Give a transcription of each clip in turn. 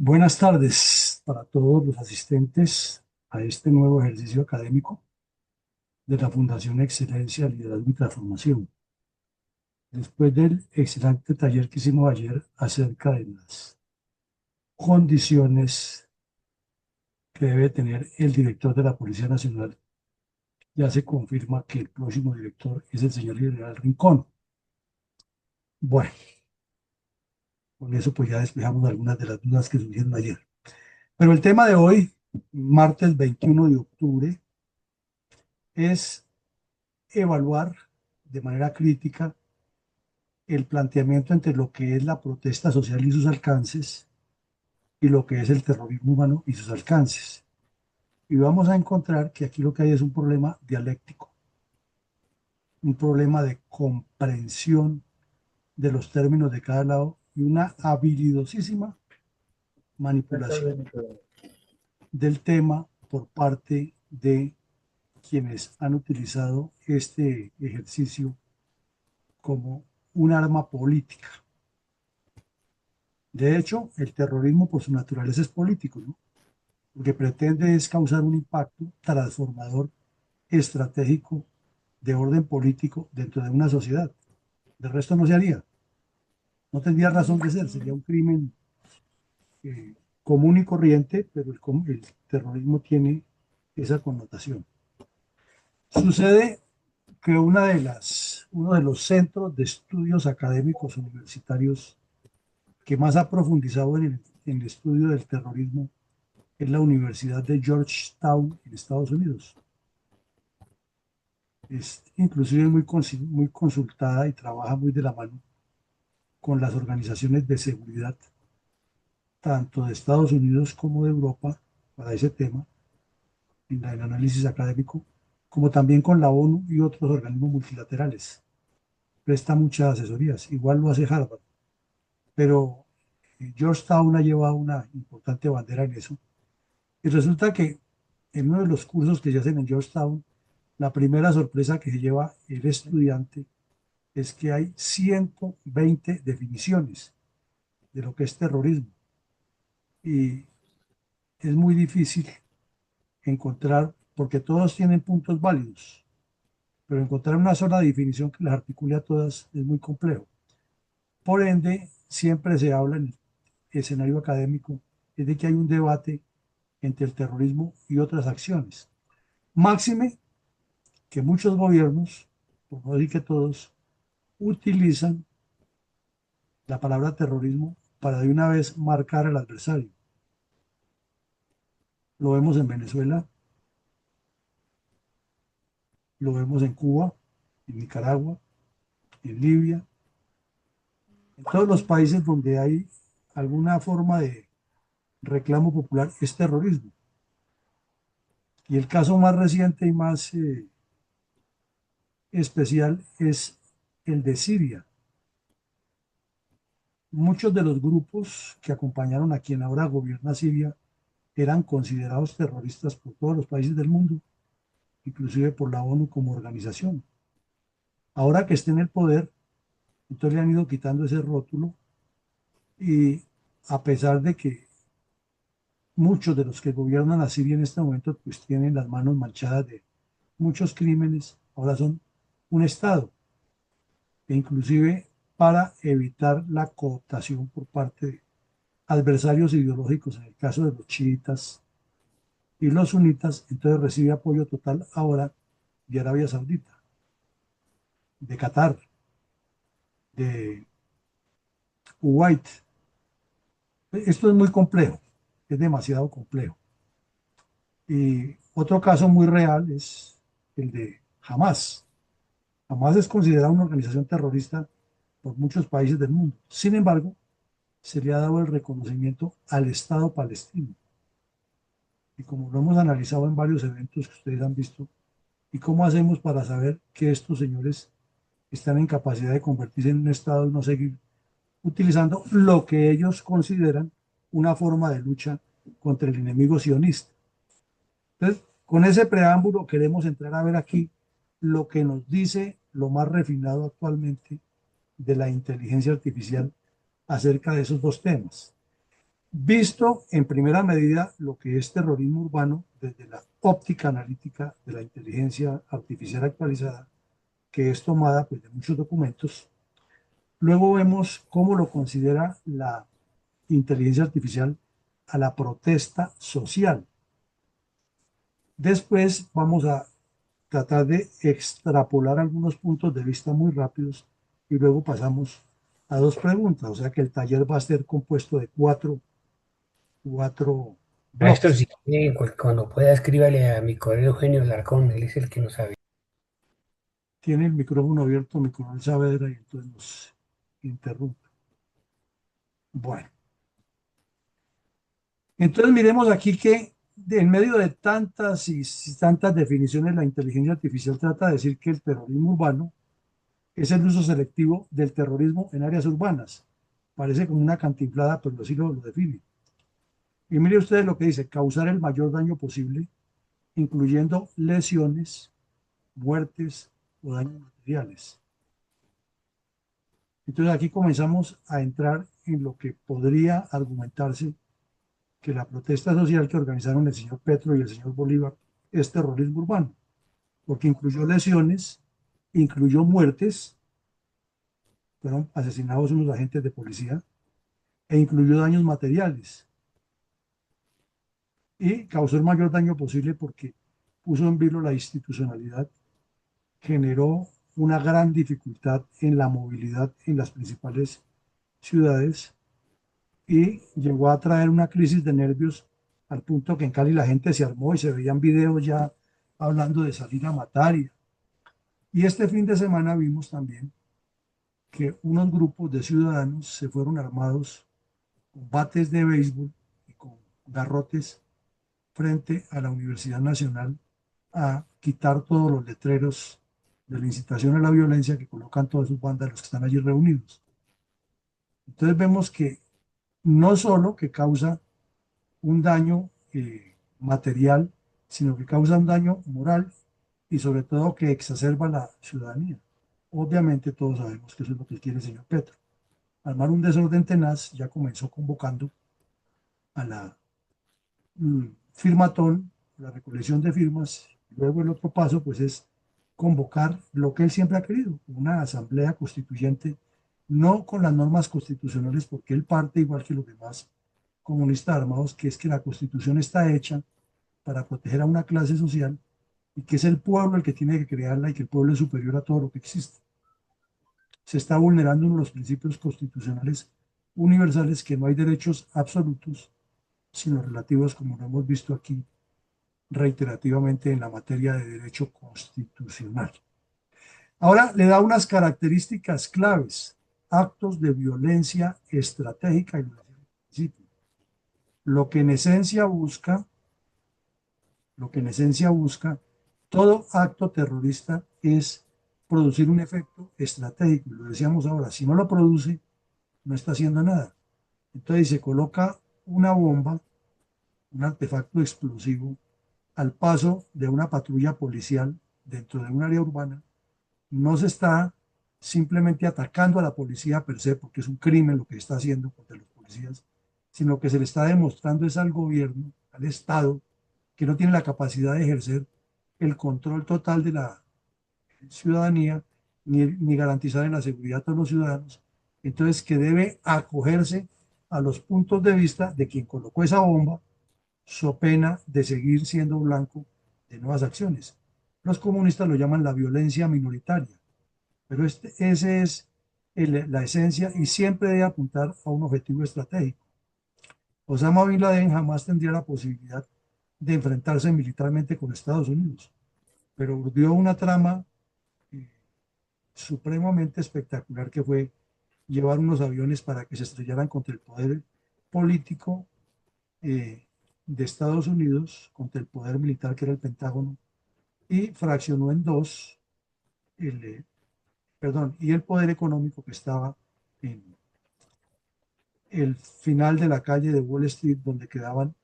Buenas tardes para todos los asistentes a este nuevo ejercicio académico de la Fundación Excelencia, Liderazgo y Transformación. Después del excelente taller que hicimos ayer acerca de las condiciones que debe tener el director de la Policía Nacional, ya se confirma que el próximo director es el señor General Rincón. Bueno, con eso pues ya despejamos algunas de las dudas que surgieron ayer. Pero el tema de hoy, martes 21 de octubre, es evaluar de manera crítica el planteamiento entre lo que es la protesta social y sus alcances y lo que es el terrorismo humano y sus alcances. Y vamos a encontrar que aquí lo que hay es un problema dialéctico, un problema de comprensión de los términos de cada lado y una habilidosísima manipulación del tema por parte de quienes han utilizado este ejercicio como un arma política. De hecho, el terrorismo por su naturaleza es político, ¿no? Lo que pretende es causar un impacto transformador, estratégico, de orden político dentro de una sociedad. De resto no se haría. No tendría razón de ser, sería un crimen común y corriente, pero el terrorismo tiene esa connotación. Sucede que uno de los centros de estudios académicos universitarios que más ha profundizado en el estudio del terrorismo es la Universidad de Georgetown en Estados Unidos. Es inclusive muy consultada y trabaja muy de la mano con las organizaciones de seguridad, tanto de Estados Unidos como de Europa, para ese tema, en el análisis académico, como también con la ONU y otros organismos multilaterales. Presta muchas asesorías, igual lo hace Harvard, pero Georgetown ha llevado una importante bandera en eso. Y resulta que en uno de los cursos que se hacen en Georgetown, la primera sorpresa que se lleva el estudiante es que hay 120 definiciones de lo que es terrorismo y es muy difícil encontrar, porque todos tienen puntos válidos, pero encontrar una sola definición que las articule a todas es muy complejo. Por ende, siempre se habla en el escenario académico es de que hay un debate entre el terrorismo y otras acciones. Máxime que muchos gobiernos, por no decir que todos, utilizan la palabra terrorismo para de una vez marcar al adversario. Lo vemos en Venezuela, lo vemos en Cuba, en Nicaragua, en Libia, en todos los países donde hay alguna forma de reclamo popular es terrorismo. Y el caso más reciente y más especial es el de Siria. Muchos de los grupos que acompañaron a quien ahora gobierna Siria eran considerados terroristas por todos los países del mundo, inclusive por la ONU como organización. Ahora que está en el poder, entonces le han ido quitando ese rótulo y a pesar de que muchos de los que gobiernan a Siria en este momento pues tienen las manos manchadas de muchos crímenes, ahora son un Estado, e inclusive para evitar la cooptación por parte de adversarios ideológicos, en el caso de los chiitas y los sunitas, entonces recibe apoyo total ahora de Arabia Saudita, de Qatar, de Kuwait. Esto es muy complejo, es demasiado complejo. Y otro caso muy real es el de Hamas. Hamas es considerada una organización terrorista por muchos países del mundo. Sin embargo, se le ha dado el reconocimiento al Estado palestino. Y como lo hemos analizado en varios eventos que ustedes han visto, ¿y cómo hacemos para saber que estos señores están en capacidad de convertirse en un Estado y no seguir utilizando lo que ellos consideran una forma de lucha contra el enemigo sionista? Entonces, con ese preámbulo queremos entrar a ver aquí lo que nos dice lo más refinado actualmente de la inteligencia artificial acerca de esos dos temas. Visto en primera medida lo que es terrorismo urbano desde la óptica analítica de la inteligencia artificial actualizada, que es tomada pues, de muchos documentos. Luego vemos cómo lo considera la inteligencia artificial a la protesta social. Después vamos a tratar de extrapolar algunos puntos de vista muy rápidos y luego pasamos a dos preguntas. O sea que el taller va a ser compuesto de cuatro Maestro, bloques. si quiere, cuando pueda, escríbale a mi colega Eugenio Larcón, él es el que no sabe. Tiene el micrófono abierto, mi coronel Saavedra, y entonces nos interrumpe. Bueno, entonces miremos aquí que en medio de tantas y tantas definiciones, la inteligencia artificial trata de decir que el terrorismo urbano es el uso selectivo del terrorismo en áreas urbanas. Parece como una cantinflada, pero así lo define. Y mire ustedes lo que dice, causar el mayor daño posible, incluyendo lesiones, muertes o daños materiales. Entonces aquí comenzamos a entrar en lo que podría argumentarse que la protesta social que organizaron el señor Petro y el señor Bolívar es terrorismo urbano, porque incluyó lesiones, incluyó muertes, fueron asesinados unos agentes de policía, e incluyó daños materiales, y causó el mayor daño posible porque puso en vilo la institucionalidad, generó una gran dificultad en la movilidad en las principales ciudades y llegó a traer una crisis de nervios al punto que en Cali la gente se armó y se veían videos ya hablando de salir a matar. Y este fin de semana vimos también que unos grupos de ciudadanos se fueron armados con bates de béisbol y con garrotes frente a la Universidad Nacional a quitar todos los letreros de la incitación a la violencia que colocan todas sus bandas, los que están allí reunidos. Entonces vemos que no solo que causa un daño material, sino que causa un daño moral y sobre todo que exacerba la ciudadanía. Obviamente todos sabemos que eso es lo que quiere el señor Petro. Armar un desorden tenaz, ya comenzó convocando a la firmatón, la recolección de firmas. Luego el otro paso pues es convocar lo que él siempre ha querido, una asamblea constituyente, no con las normas constitucionales, porque él parte igual que los demás comunistas armados, que es que la constitución está hecha para proteger a una clase social y que es el pueblo el que tiene que crearla y que el pueblo es superior a todo lo que existe. Se está vulnerando uno de los principios constitucionales universales, que no hay derechos absolutos, sino relativos, como lo hemos visto aquí reiterativamente en la materia de derecho constitucional. Ahora le da unas características claves, actos de violencia estratégica y lo que en esencia busca, lo que en esencia busca todo acto terrorista es producir un efecto estratégico. Lo decíamos ahora, si no lo produce, no está haciendo nada. Entonces se coloca una bomba, un artefacto explosivo, al paso de una patrulla policial dentro de un área urbana. No se está simplemente atacando a la policía per se, porque es un crimen lo que está haciendo contra los policías, sino que se le está demostrando es al gobierno, al Estado, que no tiene la capacidad de ejercer el control total de la ciudadanía, ni garantizar la seguridad a todos los ciudadanos. Entonces, que debe acogerse a los puntos de vista de quien colocó esa bomba, so pena de seguir siendo blanco de nuevas acciones. Los comunistas lo llaman la violencia minoritaria, pero ese es la esencia y siempre debe apuntar a un objetivo estratégico. Osama Bin Laden jamás tendría la posibilidad de enfrentarse militarmente con Estados Unidos, pero urdió una trama eh, supremamente espectacular, que fue llevar unos aviones para que se estrellaran contra el poder político eh, de Estados Unidos, contra el poder militar que era el Pentágono, y fraccionó en dos el, perdón, y el poder económico que estaba en el final de la calle de Wall Street, donde quedaban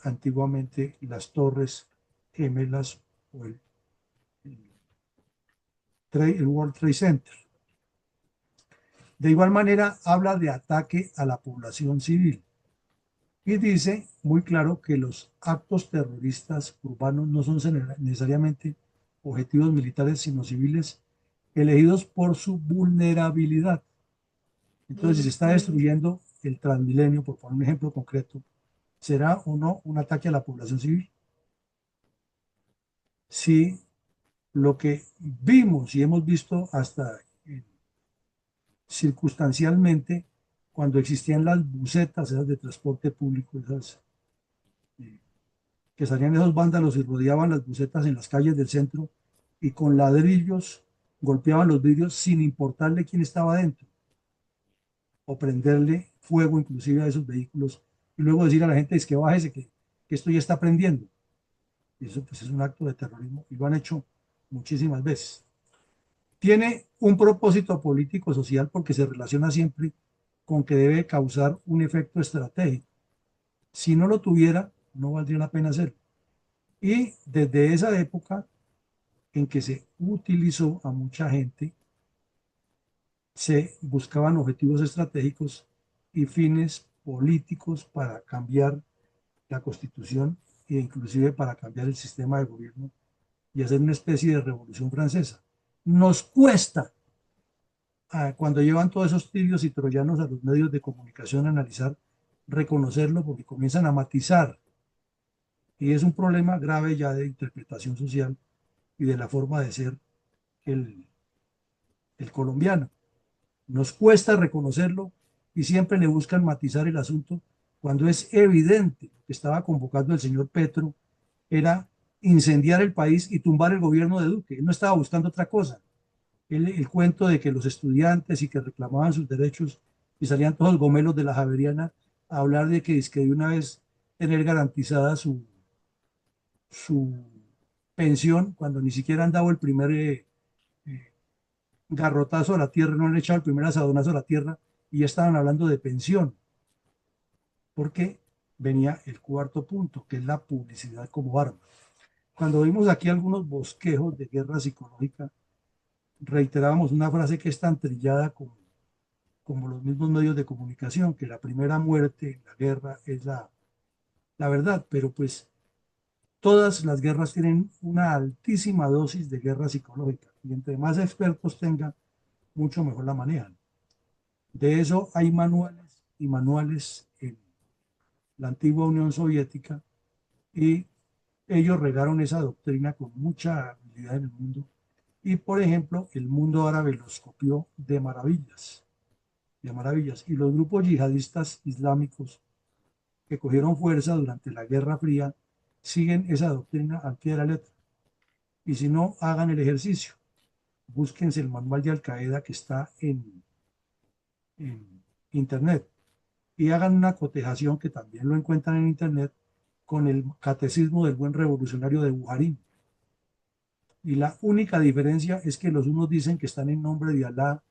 antiguamente las torres gemelas o el World Trade Center. De igual manera, habla de ataque a la población civil. y dice muy claro que los actos terroristas urbanos no son necesariamente objetivos militares, sino civiles elegidos por su vulnerabilidad. Entonces, si se está destruyendo el Transmilenio, por poner un ejemplo concreto, ¿será o no un ataque a la población civil? Si lo que vimos y hemos visto hasta circunstancialmente cuando existían las busetas esas de transporte público, esas, eh, que salían esos vándalos y rodeaban las busetas en las calles del centro y con ladrillos golpeaban los vidrios sin importarle quién estaba dentro o prenderle fuego inclusive a esos vehículos y luego decir a la gente es que bájese que esto ya está prendiendo. Y eso pues es un acto de terrorismo y lo han hecho muchísimas veces. Tiene un propósito político social porque se relaciona siempre con que debe causar un efecto estratégico. Si no lo tuviera, no valdría la pena hacerlo. Y desde esa época en que se utilizó a mucha gente, se buscaban objetivos estratégicos y fines políticos para cambiar la constitución e inclusive para cambiar el sistema de gobierno y hacer una especie de revolución francesa. Nos cuesta, cuando llevan todos esos tirios y troyanos a los medios de comunicación a analizar, reconocerlo porque comienzan a matizar y es un problema grave ya de interpretación social y de la forma de ser el, el colombiano. Nos cuesta reconocerlo y siempre le buscan matizar el asunto cuando es evidente que estaba convocando el señor Petro era incendiar el país y tumbar el gobierno de Duque. Él no estaba buscando otra cosa. El cuento de que los estudiantes y que reclamaban sus derechos y salían todos los gomelos de la Javeriana a hablar de que, es que de una vez tener garantizada su pensión cuando ni siquiera han dado el primer garrotazo a la tierra, no han echado el primer asadonazo a la tierra y ya estaban hablando de pensión, porque venía el cuarto punto, que es la publicidad como arma. Cuando vimos aquí algunos bosquejos de guerra psicológica, reiterábamos una frase que es tan trillada como los mismos medios de comunicación, que la primera muerte en la guerra es la verdad, pero pues todas las guerras tienen una altísima dosis de guerra psicológica y entre más expertos tengan, mucho mejor la manejan. De eso hay manuales y manuales en la antigua Unión Soviética y ellos regaron esa doctrina con mucha habilidad en el mundo y por ejemplo el mundo árabe los copió de maravillas y los grupos yihadistas islámicos que cogieron fuerza durante la Guerra Fría siguen esa doctrina al pie de la letra y si no hagan el ejercicio, búsquense el manual de Al Qaeda que está en internet y hagan una cotejación que también lo encuentran en internet con el catecismo del buen revolucionario de Bujarín. Y la única diferencia es que los unos dicen que están en nombre de Alá,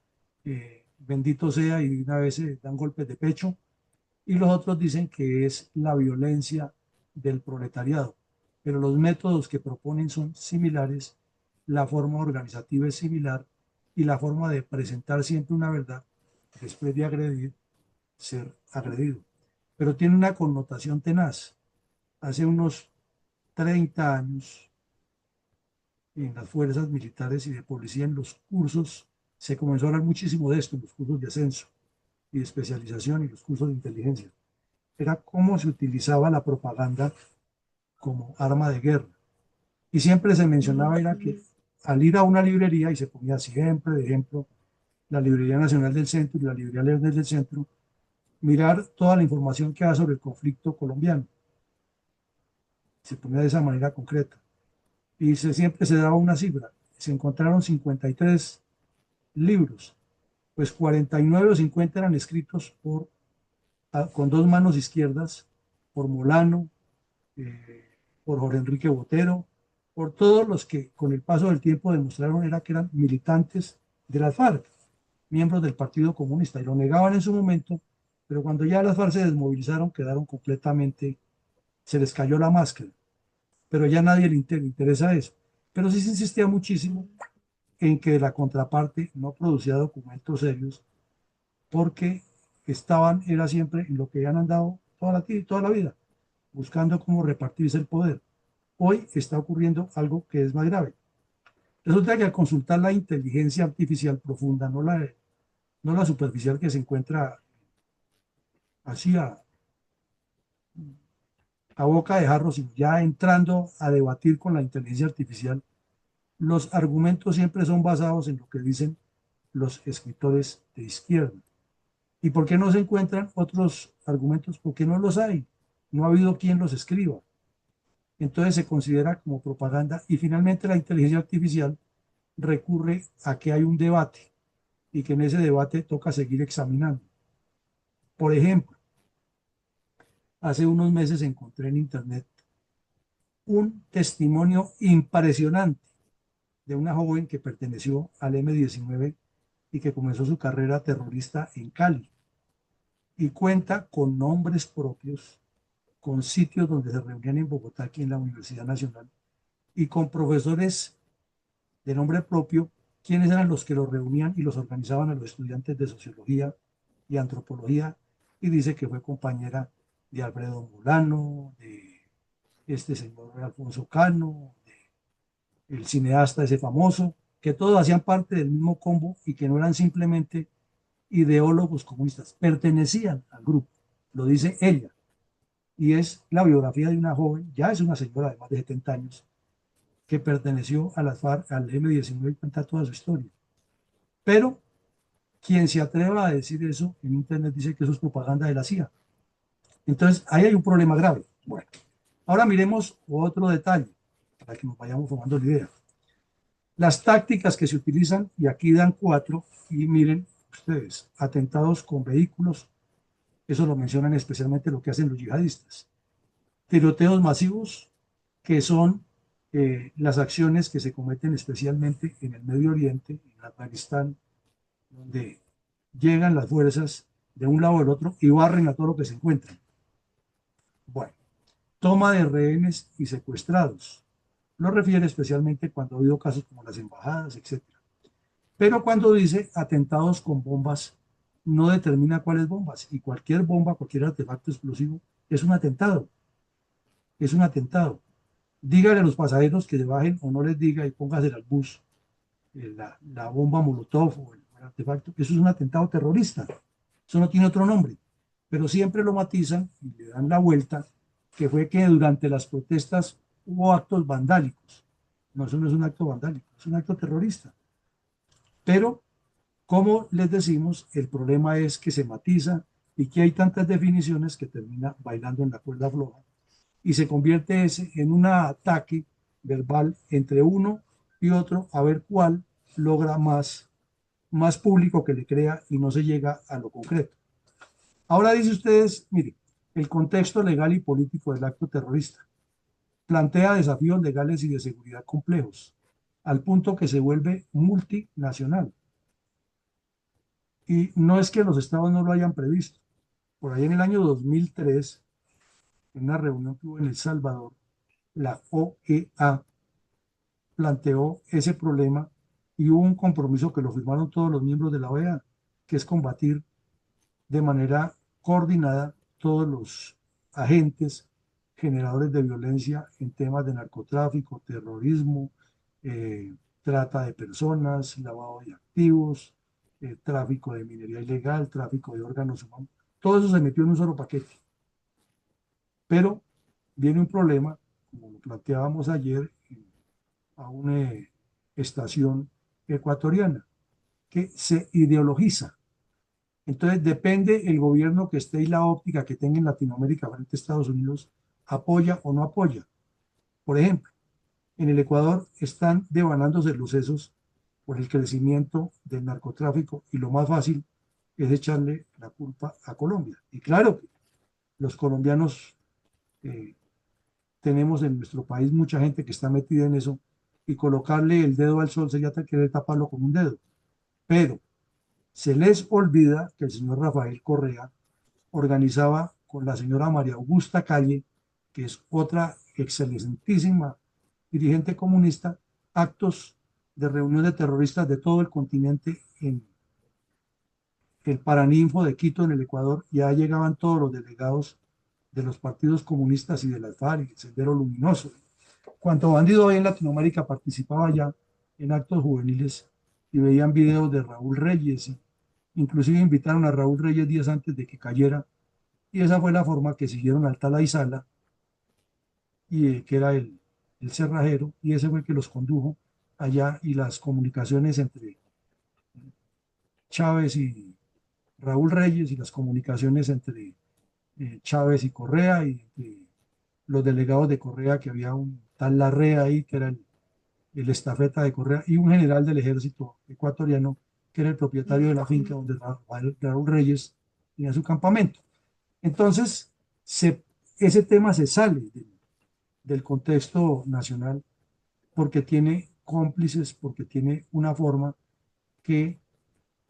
bendito sea, y una vez se dan golpes de pecho, y los otros dicen que es la violencia del proletariado. Pero los métodos que proponen son similares, la forma organizativa es similar y la forma de presentar siempre una verdad después de agredir, ser agredido. Pero tiene una connotación tenaz. Hace unos 30 años en las fuerzas militares y de policía en los cursos se comenzó a hablar muchísimo de esto, en los cursos de ascenso y de especialización y los cursos de inteligencia. Era cómo se utilizaba la propaganda como arma de guerra. Y siempre se mencionaba era que al ir a una librería, y se ponía siempre de ejemplo la Librería Nacional del Centro y la Librería Lerner del Centro, mirar toda la información que da sobre el conflicto colombiano. Se ponía de esa manera concreta. Y siempre se daba una cifra. Se encontraron 53 libros, pues 49 o 50 eran escritos con dos manos izquierdas, por Molano, eh, por Jorge Enrique Botero, por todos los que con el paso del tiempo demostraron era que eran militantes de las FARC, miembros del Partido Comunista, y lo negaban en su momento, pero cuando ya las FARC se desmovilizaron, quedaron completamente, se les cayó la máscara, pero ya nadie le interesa eso. Pero sí se insistía muchísimo en que la contraparte no producía documentos serios porque estaban, era siempre en lo que han andado toda la vida, buscando cómo repartirse el poder. Hoy está ocurriendo algo que es más grave. Resulta que al consultar la inteligencia artificial profunda, no la superficial que se encuentra así a boca de jarro, sino ya entrando a debatir con la inteligencia artificial, los argumentos siempre son basados en lo que dicen los escritores de izquierda. ¿Y por qué no se encuentran otros argumentos? Porque no los hay. No ha habido quien los escriba. Entonces se considera como propaganda y finalmente la inteligencia artificial recurre a que hay un debate y que en ese debate toca seguir examinando. Por ejemplo, hace unos meses encontré en internet un testimonio impresionante de una joven que perteneció al M-19 y que comenzó su carrera terrorista en Cali y cuenta con nombres propios, con sitios donde se reunían en Bogotá, aquí en la Universidad Nacional, y con profesores de nombre propio, quienes eran los que los reunían y los organizaban a los estudiantes de sociología y antropología, y dice que fue compañera de Alfredo Molano, de este señor Alfonso Cano, el cineasta ese famoso, que todos hacían parte del mismo combo y que no eran simplemente ideólogos comunistas, pertenecían al grupo, lo dice ella, y es la biografía de una joven, ya es una señora de más de 70 años, que perteneció a las FARC, al M-19 y cuenta toda su historia. Pero quien se atreva a decir eso en Internet dice que eso es propaganda de la CIA. Entonces, ahí hay un problema grave. Bueno, ahora miremos otro detalle para que nos vayamos formando la idea. Las tácticas que se utilizan, y aquí dan cuatro, y miren ustedes, atentados con vehículos, eso lo mencionan especialmente lo que hacen los yihadistas. Tiroteos masivos, que son las acciones que se cometen especialmente en el Medio Oriente, en Afganistán, donde llegan las fuerzas de un lado o del otro y barren a todo lo que se encuentran. Bueno, toma de rehenes y secuestrados. Lo refiere especialmente cuando ha habido casos como las embajadas, etcétera. Pero cuando dice atentados con bombas, no determina cuáles bombas. Y cualquier bomba, cualquier artefacto explosivo, es un atentado. Es un atentado. Dígale a los pasajeros que se bajen o no les diga y póngase al bus la bomba Molotov o el artefacto. Eso es un atentado terrorista. Eso no tiene otro nombre. Pero siempre lo matizan y le dan la vuelta, que fue que durante las protestas hubo actos vandálicos. No, eso no es un acto vandálico, es un acto terrorista. Pero, como les decimos, el problema es que se matiza y que hay tantas definiciones que termina bailando en la cuerda floja y se convierte ese en un ataque verbal entre uno y otro a ver cuál logra más público que le crea y no se llega a lo concreto. Ahora dice ustedes, mire, el contexto legal y político del acto terrorista plantea desafíos legales y de seguridad complejos, al punto que se vuelve multinacional. Y no es que los estados no lo hayan previsto. Por ahí en el año 2003, en una reunión que hubo en El Salvador, la OEA planteó ese problema y hubo un compromiso que lo firmaron todos los miembros de la OEA, que es combatir de manera coordinada todos los agentes generadores de violencia en temas de narcotráfico, terrorismo, eh, trata de personas, lavado de activos, tráfico de minería ilegal, tráfico de órganos humanos. Todo eso se metió en un solo paquete. Pero viene un problema, como lo planteábamos ayer, a una estación ecuatoriana, que se ideologiza. Entonces depende el gobierno que esté y la óptica que tenga en Latinoamérica frente a Estados Unidos, apoya o no apoya. Por ejemplo, en el Ecuador están devanándose los sesos por el crecimiento del narcotráfico y lo más fácil es echarle la culpa a Colombia. Y claro que los colombianos eh, tenemos en nuestro país mucha gente que está metida en eso y colocarle el dedo al sol sería querer taparlo con un dedo. Pero se les olvida que el señor Rafael Correa organizaba con la señora María Augusta Calle, que es otra excelentísima dirigente comunista, actos de reunión de terroristas de todo el continente en el Paraninfo de Quito, en el Ecuador. Ya llegaban todos los delegados de los partidos comunistas y de las FARC, el Sendero Luminoso. Cuanto bandido hoy en Latinoamérica participaba ya en actos juveniles y veían videos de Raúl Reyes, y inclusive invitaron a Raúl Reyes días antes de que cayera, y esa fue la forma que siguieron al tal Aizala, y, que era el cerrajero, y ese fue el que los condujo allá, y las comunicaciones entre Chávez y Raúl Reyes y las comunicaciones entre Chávez y Correa y los delegados de Correa, que había un tal Larrea ahí, que era el estafeta de Correa, y un general del ejército ecuatoriano, que era el propietario de la finca donde Raúl Reyes tenía su campamento. Entonces, ese tema se sale del contexto nacional porque tiene cómplices, porque tiene una forma que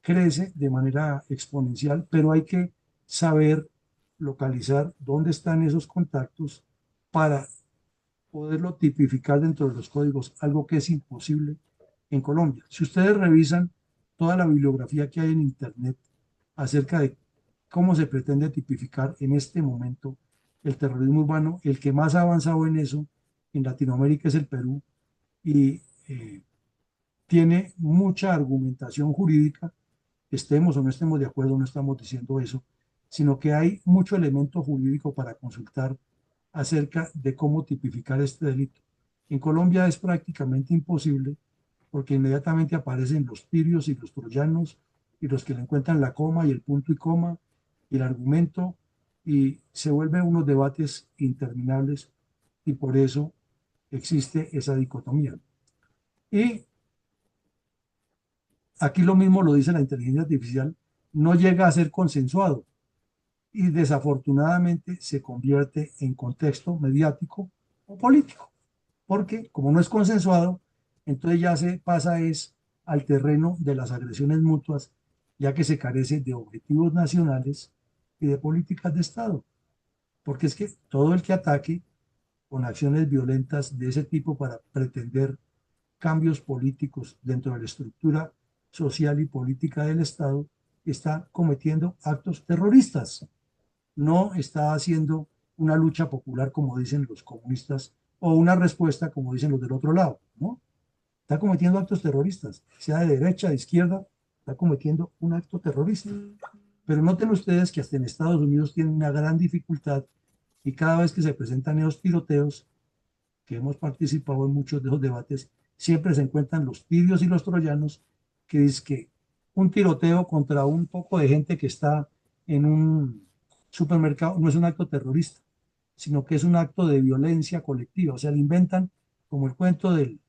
crece de manera exponencial, pero hay que saber localizar dónde están esos contactos para poderlo tipificar dentro de los códigos, algo que es imposible en Colombia. Si ustedes revisan toda la bibliografía que hay en Internet acerca de cómo se pretende tipificar en este momento el terrorismo urbano, el que más ha avanzado en eso en Latinoamérica es el Perú, y tiene mucha argumentación jurídica, estemos o no estemos de acuerdo, no estamos diciendo eso, sino que hay mucho elemento jurídico para consultar acerca de cómo tipificar este delito. En Colombia es prácticamente imposible porque inmediatamente aparecen los tirios y los troyanos y los que le encuentran la coma y el punto y coma y el argumento, y se vuelven unos debates interminables, y por eso existe esa dicotomía. Y aquí lo mismo lo dice la inteligencia artificial, no llega a ser consensuado y desafortunadamente se convierte en contexto mediático o político, porque como no es consensuado, entonces ya se pasa es al terreno de las agresiones mutuas, ya que se carece de objetivos nacionales y de políticas de Estado, porque es que todo el que ataque con acciones violentas de ese tipo para pretender cambios políticos dentro de la estructura social y política del Estado está cometiendo actos terroristas, no está haciendo una lucha popular como dicen los comunistas o una respuesta como dicen los del otro lado, ¿no? Está cometiendo actos terroristas, sea de derecha, de izquierda, está cometiendo un acto terrorista. Pero noten ustedes que hasta en Estados Unidos tienen una gran dificultad, y cada vez que se presentan esos tiroteos, que hemos participado en muchos de esos debates, siempre se encuentran los tirios y los troyanos, que es que un tiroteo contra un poco de gente que está en un supermercado no es un acto terrorista, sino que es un acto de violencia colectiva. O sea, le inventan como el cuento del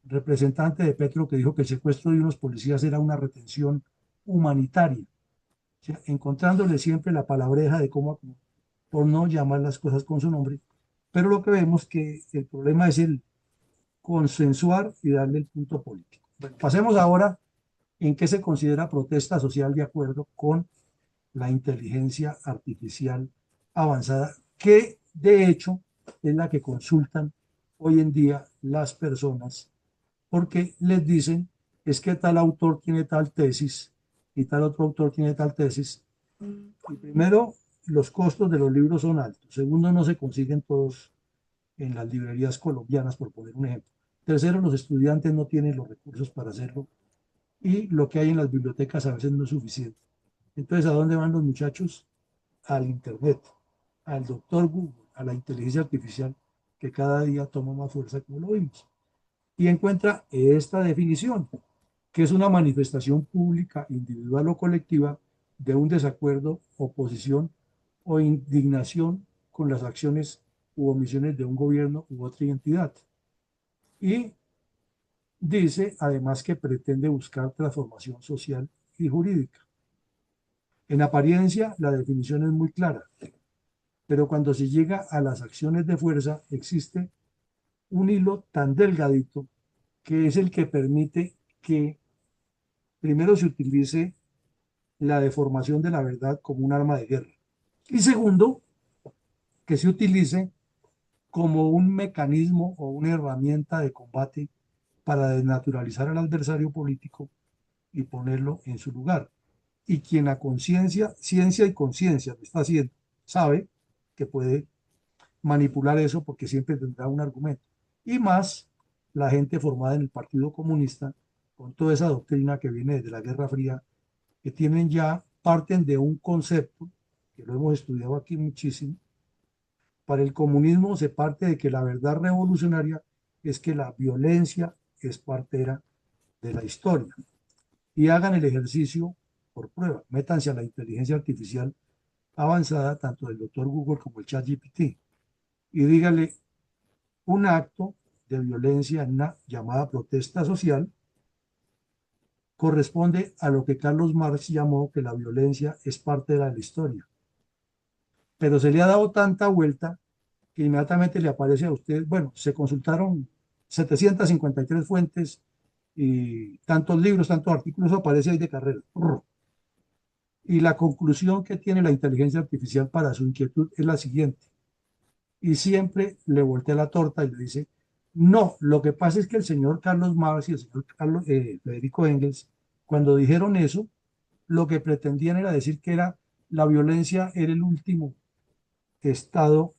representante de Petro que dijo que el secuestro de unos policías era una retención humanitaria. O sea, encontrándole siempre la palabreja de cómo, por no llamar las cosas con su nombre. Pero lo que vemos que el problema es el consensuar y darle el punto político. Bueno, pasemos ahora en qué se considera protesta social de acuerdo con la inteligencia artificial avanzada, que de hecho es la que consultan hoy en día las personas, porque les dicen, es que tal autor tiene tal tesis y tal otro autor tiene tal tesis. Y primero, los costos de los libros son altos. Segundo, no se consiguen todos en las librerías colombianas, por poner un ejemplo. Tercero, los estudiantes no tienen los recursos para hacerlo, y lo que hay en las bibliotecas a veces no es suficiente. Entonces, ¿a dónde van los muchachos? Al Internet, al doctor Google, a la inteligencia artificial, que cada día toma más fuerza, como lo vimos. Y encuentra esta definición, que es una manifestación pública, individual o colectiva, de un desacuerdo, oposición o indignación con las acciones u omisiones de un gobierno u otra entidad. Y dice además que pretende buscar transformación social y jurídica. En apariencia, la definición es muy clara, pero cuando se llega a las acciones de fuerza, existe un hilo tan delgadito que es el que permite que primero se utilice la deformación de la verdad como un arma de guerra, y segundo, que se utilice como un mecanismo o una herramienta de combate para desnaturalizar al adversario político y ponerlo en su lugar. y quien a conciencia, ciencia y conciencia lo está haciendo, sabe que puede manipular eso porque siempre tendrá un argumento. Y más la gente formada en el Partido Comunista, con toda esa doctrina que viene desde la Guerra Fría, que tienen ya, parten de un concepto, que lo hemos estudiado aquí muchísimo. Para el comunismo se parte de que la verdad revolucionaria es que la violencia es partera de la historia. Y hagan el ejercicio por prueba. Métanse a la inteligencia artificial avanzada, tanto del doctor Google como el ChatGPT, y dígale un acto de violencia en una llamada protesta social corresponde a lo que Carlos Marx llamó que la violencia es parte de la historia. Pero se le ha dado tanta vuelta que inmediatamente le aparece a usted, bueno, se consultaron 753 fuentes y tantos libros, tantos artículos, aparece ahí de carrera. Y la conclusión que tiene la inteligencia artificial para su inquietud es la siguiente. Y siempre le voltea la torta y le dice, no, lo que pasa es que el señor Carlos Marx y el señor Federico Engels, cuando dijeron eso, lo que pretendían era decir que era la violencia era el último estado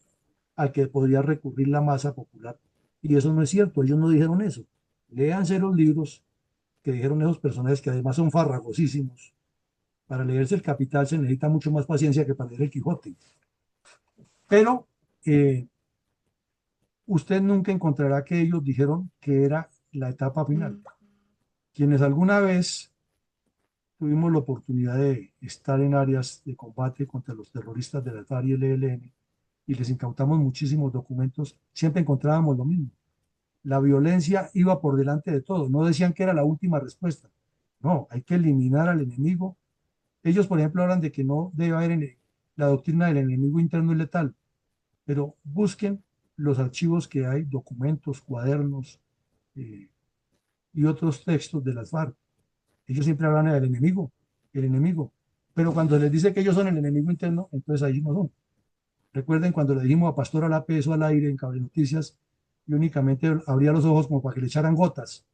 al que podría recurrir la masa popular. Y eso no es cierto, ellos no dijeron eso. Léanse los libros que dijeron esos personajes que además son farragosísimos. Para leerse el Capital se necesita mucho más paciencia que para leer el Quijote. Pero usted nunca encontrará que ellos dijeron que era la etapa final. Quienes alguna vez tuvimos la oportunidad de estar en áreas de combate contra los terroristas de la FARC y el ELN y les incautamos muchísimos documentos, siempre encontrábamos lo mismo. La violencia iba por delante de todo. No decían que era la última respuesta. No, hay que eliminar al enemigo. Ellos, por ejemplo, hablan de que no debe haber la doctrina del enemigo interno es letal, pero busquen los archivos que hay, documentos, cuadernos eh, y otros textos de las FARC. Ellos siempre hablan del enemigo, el enemigo. Pero cuando les dice que ellos son el enemigo interno, entonces ahí no son. Recuerden cuando le dijimos a Pastor Alape eso al aire en Cable Noticias y únicamente abría los ojos como para que le echaran gotas,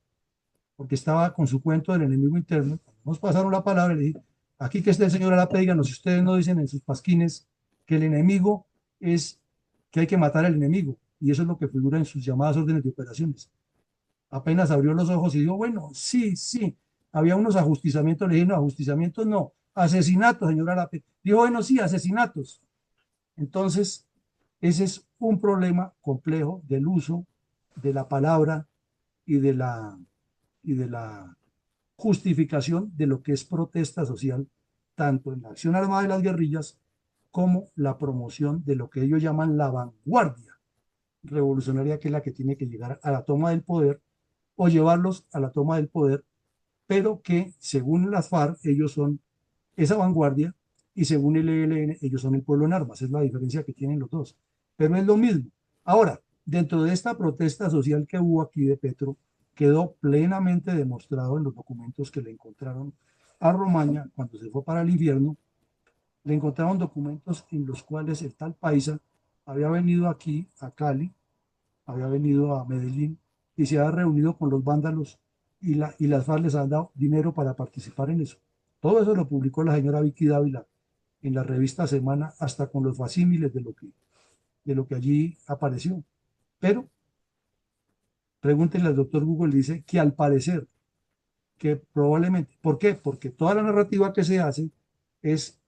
porque estaba con su cuento del enemigo interno. Nos pasaron la palabra y le dije, aquí que esté el señor Alape, díganos si ustedes no dicen en sus pasquines que el enemigo es que hay que matar al enemigo. Y eso es lo que figura en sus llamadas órdenes de operaciones. Apenas abrió los ojos y dijo, bueno, sí, sí, había unos ajusticiamientos, le dije, no, ajusticiamientos no, asesinatos, señor Arape. Dijo, bueno, sí, asesinatos. Entonces, ese es un problema complejo del uso de la palabra y de la justificación de lo que es protesta social, tanto en la acción armada de las guerrillas como la promoción de lo que ellos llaman la vanguardia revolucionaria, que es la que tiene que llegar a la toma del poder o llevarlos a la toma del poder, pero que según las FARC ellos son esa vanguardia y según el ELN ellos son el pueblo en armas. Es la diferencia que tienen los dos, pero es lo mismo. Ahora, dentro de esta protesta social que hubo aquí de Petro, quedó plenamente demostrado en los documentos que le encontraron a Romaña cuando se fue para el infierno. Le encontraron documentos en los cuales el tal Paisa había venido aquí a Cali, había venido a Medellín y se había reunido con los vándalos y las FARC les han dado dinero para participar en eso. Todo eso lo publicó la señora Vicky Dávila en la revista Semana, hasta con los facímiles de lo que allí apareció. Pero pregúntenle al doctor Google, dice que al parecer, que probablemente, ¿por qué? Porque toda la narrativa que se hace es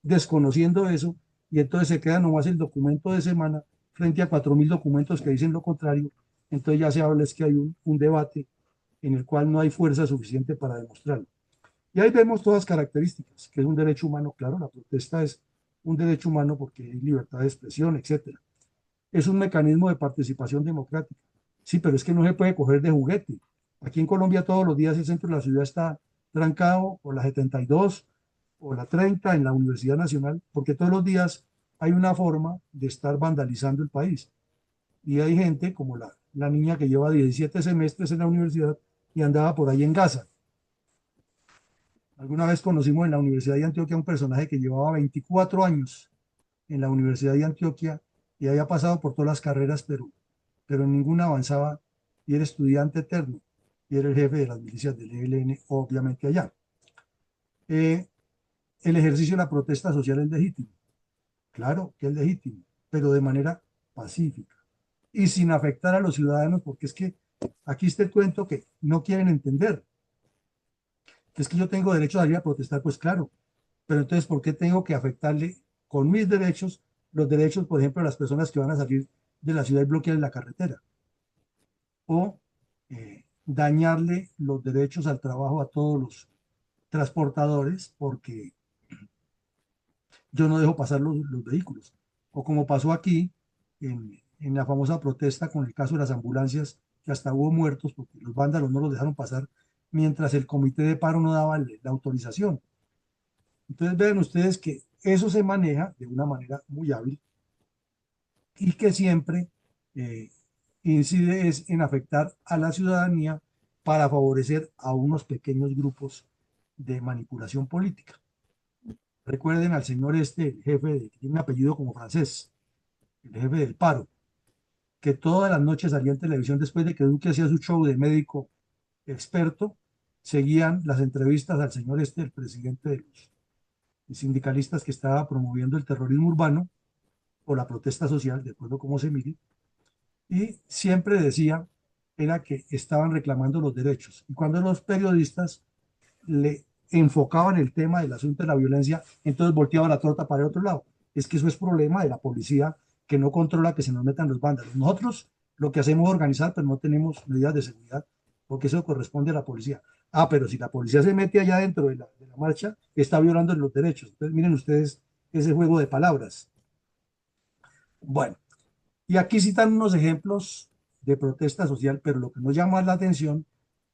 desconociendo eso y entonces se queda nomás el documento de Semana frente a 4.000 documentos que dicen lo contrario. Entonces ya se habla es que hay un debate en el cual no hay fuerza suficiente para demostrarlo. Y ahí vemos todas las características, que es un derecho humano, claro, la protesta es un derecho humano porque hay libertad de expresión, etcétera. Es un mecanismo de participación democrática. Sí, pero es que no se puede coger de juguete. Aquí en Colombia todos los días el centro de la ciudad está trancado, o la 72 o la 30 en la Universidad Nacional, porque todos los días hay una forma de estar vandalizando el país. Y hay gente como la niña que lleva 17 semestres en la universidad y andaba por ahí en Gaza. Alguna vez conocimos en la Universidad de Antioquia un personaje que llevaba 24 años en la Universidad de Antioquia y había pasado por todas las carreras, pero en ninguna avanzaba y era estudiante eterno y era el jefe de las milicias del ELN, obviamente allá. el ejercicio de la protesta social es legítimo. Claro que es legítimo, pero de manera pacífica y sin afectar a los ciudadanos, porque es que aquí está el cuento que no quieren entender. Es que yo tengo derecho a salir a protestar, pues claro, pero entonces, ¿por qué tengo que afectarle con mis derechos los derechos, por ejemplo, de las personas que van a salir de la ciudad y bloquear la carretera? O dañarle los derechos al trabajo a todos los transportadores porque yo no dejo pasar los vehículos. O como pasó aquí en la famosa protesta con el caso de las ambulancias, que hasta hubo muertos porque los vándalos no los dejaron pasar mientras el comité de paro no daba la autorización. Entonces ven ustedes que eso se maneja de una manera muy hábil y que siempre eh, incide es en afectar a la ciudadanía para favorecer a unos pequeños grupos de manipulación política. Recuerden al señor este, el jefe, que tiene un apellido como francés, el jefe del paro, que todas las noches salía en televisión después de que Duque hacía su show de médico experto, seguían las entrevistas al señor este, el presidente de los sindicalistas que estaba promoviendo el terrorismo urbano o la protesta social, de acuerdo a cómo se mire, y siempre decía era que estaban reclamando los derechos. Y cuando los periodistas le enfocaban el tema del asunto de la violencia, entonces volteaba la torta para el otro lado. Es que eso es problema de la policía que no controla que se nos metan los vándalos. Nosotros lo que hacemos es organizar, pero no tenemos medidas de seguridad, porque eso corresponde a la policía. Ah, pero si la policía se mete allá dentro de la marcha, está violando los derechos. Entonces, miren ustedes ese juego de palabras. Bueno, y aquí citan unos ejemplos de protesta social, pero lo que nos llama la atención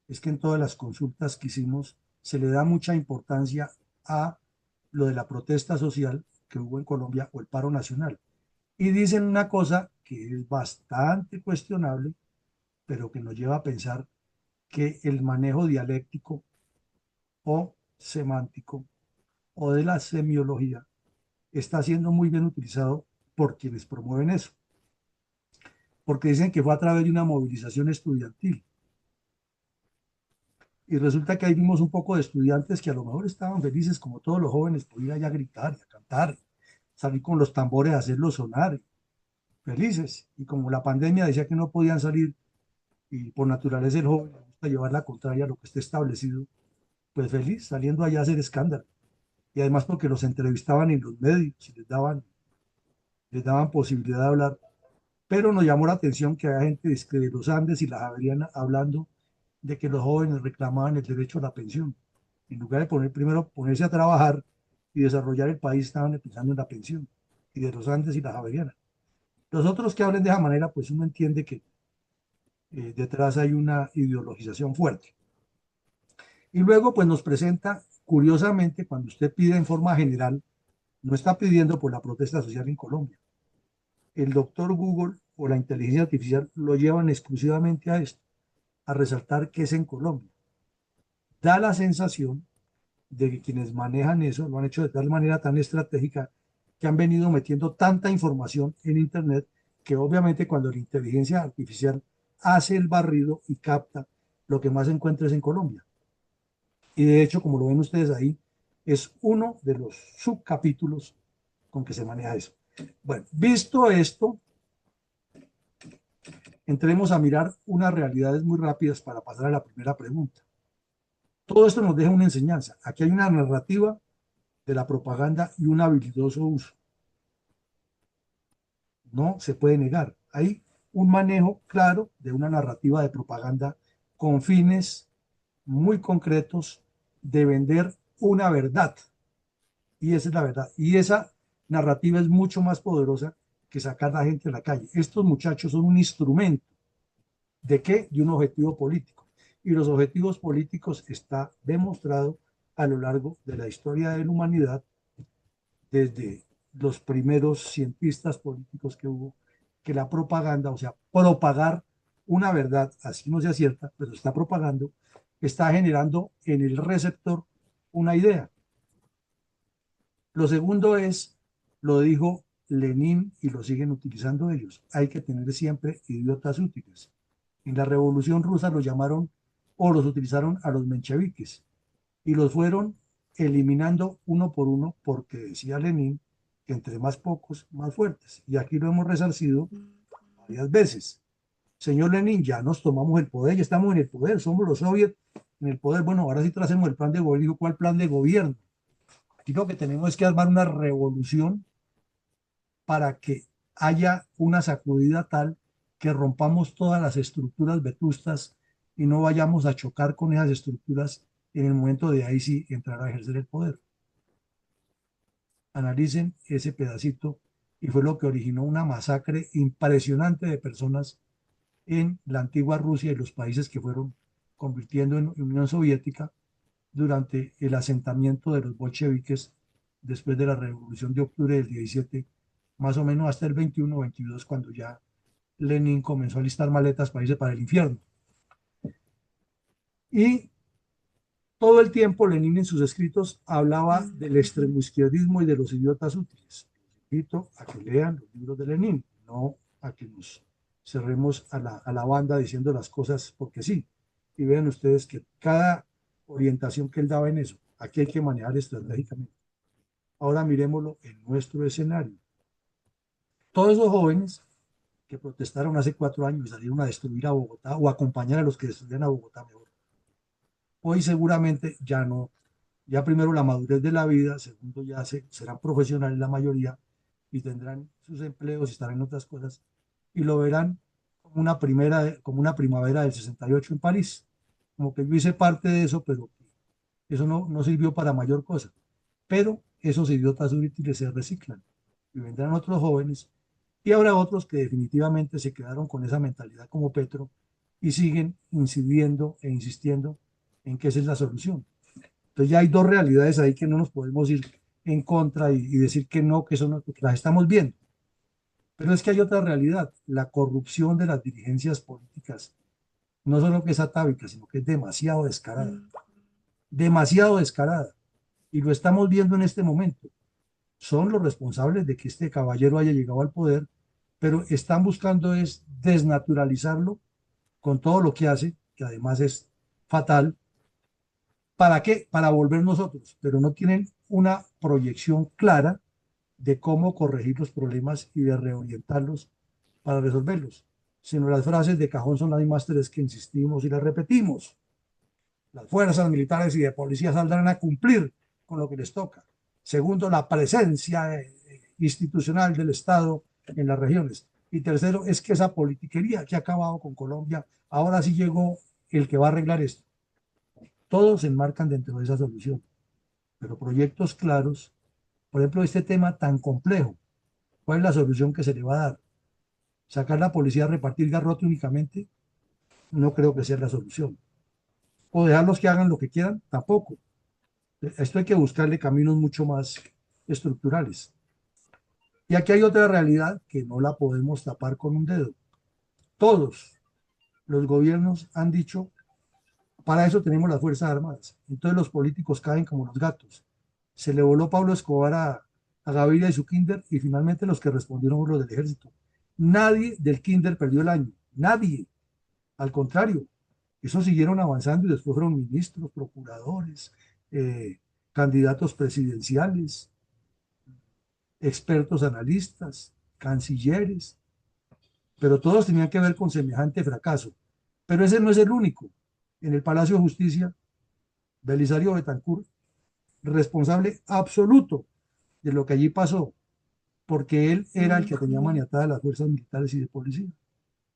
es que en todas las consultas que hicimos se le da mucha importancia a lo de la protesta social que hubo en Colombia o el paro nacional. Y dicen una cosa que es bastante cuestionable, pero que nos lleva a pensar que el manejo dialéctico o semántico o de la semiología está siendo muy bien utilizado por quienes promueven eso, porque dicen que fue a través de una movilización estudiantil. Y resulta que ahí vimos un poco de estudiantes que a lo mejor estaban felices, como todos los jóvenes, por ir allá a gritar y a cantar, salir con los tambores a hacerlos sonar, felices. Y como la pandemia decía que no podían salir, y por naturaleza el joven le gusta llevar la contraria a lo que esté establecido, pues feliz, saliendo allá a hacer escándalo. Y además porque los entrevistaban en los medios y les daban posibilidad de hablar. Pero nos llamó la atención que había gente de los Andes y la Javeriana hablando de que los jóvenes reclamaban el derecho a la pensión. En lugar de primero ponerse a trabajar y desarrollar el país, estaban pensando en la pensión. Y de los Andes y la Javeriana. Los otros que hablen de esa manera, pues uno entiende que detrás hay una ideologización fuerte. Y luego, pues nos presenta, curiosamente, cuando usted pide en forma general, no está pidiendo por la protesta social en Colombia. El doctor Google o la inteligencia artificial lo llevan exclusivamente a esto, a resaltar que es en Colombia. Da la sensación de que quienes manejan eso lo han hecho de tal manera tan estratégica que han venido metiendo tanta información en Internet que obviamente cuando la inteligencia artificial hace el barrido y capta, lo que más se encuentra es en Colombia. Y de hecho, como lo ven ustedes ahí, es uno de los subcapítulos con que se maneja eso. Bueno, visto esto, entremos a mirar unas realidades muy rápidas para pasar a la primera pregunta. Todo esto nos deja una enseñanza. Aquí hay una narrativa de la propaganda y un habilidoso uso. No se puede negar. Hay un manejo claro de una narrativa de propaganda con fines muy concretos de vender una verdad. Y esa es la verdad. Y esa narrativa es mucho más poderosa que sacar a la gente a la calle. Estos muchachos son un instrumento. ¿De qué? De un objetivo político. Y los objetivos políticos está demostrado a lo largo de la historia de la humanidad, desde los primeros cientistas políticos que hubo, que la propaganda, o sea, propagar una verdad, así no sea cierta, pero está propagando, está generando en el receptor una idea. Lo segundo es, lo dijo Lenin y lo siguen utilizando ellos, hay que tener siempre idiotas útiles. En la Revolución Rusa los llamaron o los utilizaron a los mencheviques y los fueron eliminando uno por uno, porque decía Lenin que entre más pocos, más fuertes. Y aquí lo hemos resarcido varias veces. Señor Lenin, ya nos tomamos el poder, ya estamos en el poder, somos los soviets en el poder. Bueno, ahora sí tracemos el plan de gobierno. ¿Cuál plan de gobierno? Aquí lo que tenemos es que armar una revolución para que haya una sacudida tal que rompamos todas las estructuras vetustas y no vayamos a chocar con esas estructuras en el momento de ahí sí entrar a ejercer el poder. Analicen ese pedacito y fue lo que originó una masacre impresionante de personas en la antigua Rusia y los países que fueron convirtiendo en Unión Soviética durante el asentamiento de los bolcheviques después de la Revolución de Octubre del 17, más o menos hasta el 21 o 22, cuando ya Lenin comenzó a listar maletas para irse para el infierno. Y todo el tiempo Lenin en sus escritos hablaba del extremo izquierdismo y de los idiotas útiles. Los invito a que lean los libros de Lenin, no a que nos cerremos a la banda diciendo las cosas porque sí. Y vean ustedes que cada orientación que él daba en eso, aquí hay que manejar estratégicamente. Ahora miremoslo en nuestro escenario. Todos esos jóvenes que protestaron hace 4 años y salieron a destruir a Bogotá o a acompañar a los que destruían a Bogotá mejor, hoy seguramente ya no, ya primero la madurez de la vida, segundo ya serán profesionales la mayoría y tendrán sus empleos y estarán en otras cosas y lo verán como una primavera del 68 en París. Como que yo hice parte de eso, pero eso no sirvió para mayor cosa. Pero esos idiotas útiles se reciclan y vendrán otros jóvenes y habrá otros que definitivamente se quedaron con esa mentalidad como Petro y siguen incidiendo e insistiendo en que esa es la solución. Entonces ya hay dos realidades ahí que no nos podemos ir en contra y decir que no, que eso no, que las estamos viendo. Pero es que hay otra realidad, la corrupción de las dirigencias políticas, no solo que es atávica, sino que es demasiado descarada, y lo estamos viendo en este momento. Son los responsables de que este caballero haya llegado al poder, pero están buscando es desnaturalizarlo con todo lo que hace, que además es fatal. ¿Para qué? Para volver nosotros, pero no tienen una proyección clara de cómo corregir los problemas y de reorientarlos para resolverlos, sino las frases de cajón son las mismas tres que insistimos y las repetimos. Las fuerzas militares y de policía saldrán a cumplir con lo que les toca. Segundo, la presencia institucional del Estado en las regiones. Y tercero, es que esa politiquería que ha acabado con Colombia, ahora sí llegó el que va a arreglar esto. Todos se enmarcan dentro de esa solución, pero proyectos claros, por ejemplo, este tema tan complejo, ¿cuál es la solución que se le va a dar? ¿Sacar la policía a repartir garrote únicamente? No creo que sea la solución. ¿O dejarlos que hagan lo que quieran? Tampoco. Esto hay que buscarle caminos mucho más estructurales. Y aquí hay otra realidad que no la podemos tapar con un dedo. Todos los gobiernos han dicho, para eso tenemos las Fuerzas Armadas. Entonces los políticos caen como los gatos. Se le voló Pablo Escobar a Gaviria y su kinder y finalmente los que respondieron fueron los del ejército. Nadie del kinder perdió el año. Nadie. Al contrario, esos siguieron avanzando y después fueron ministros, procuradores, eh, candidatos presidenciales, expertos analistas, cancilleres, pero todos tenían que ver con semejante fracaso. Pero ese no es el único. En el Palacio de Justicia, Belisario Betancourt, responsable absoluto de lo que allí pasó, porque él era el que tenía maniatadas las fuerzas militares y de policía.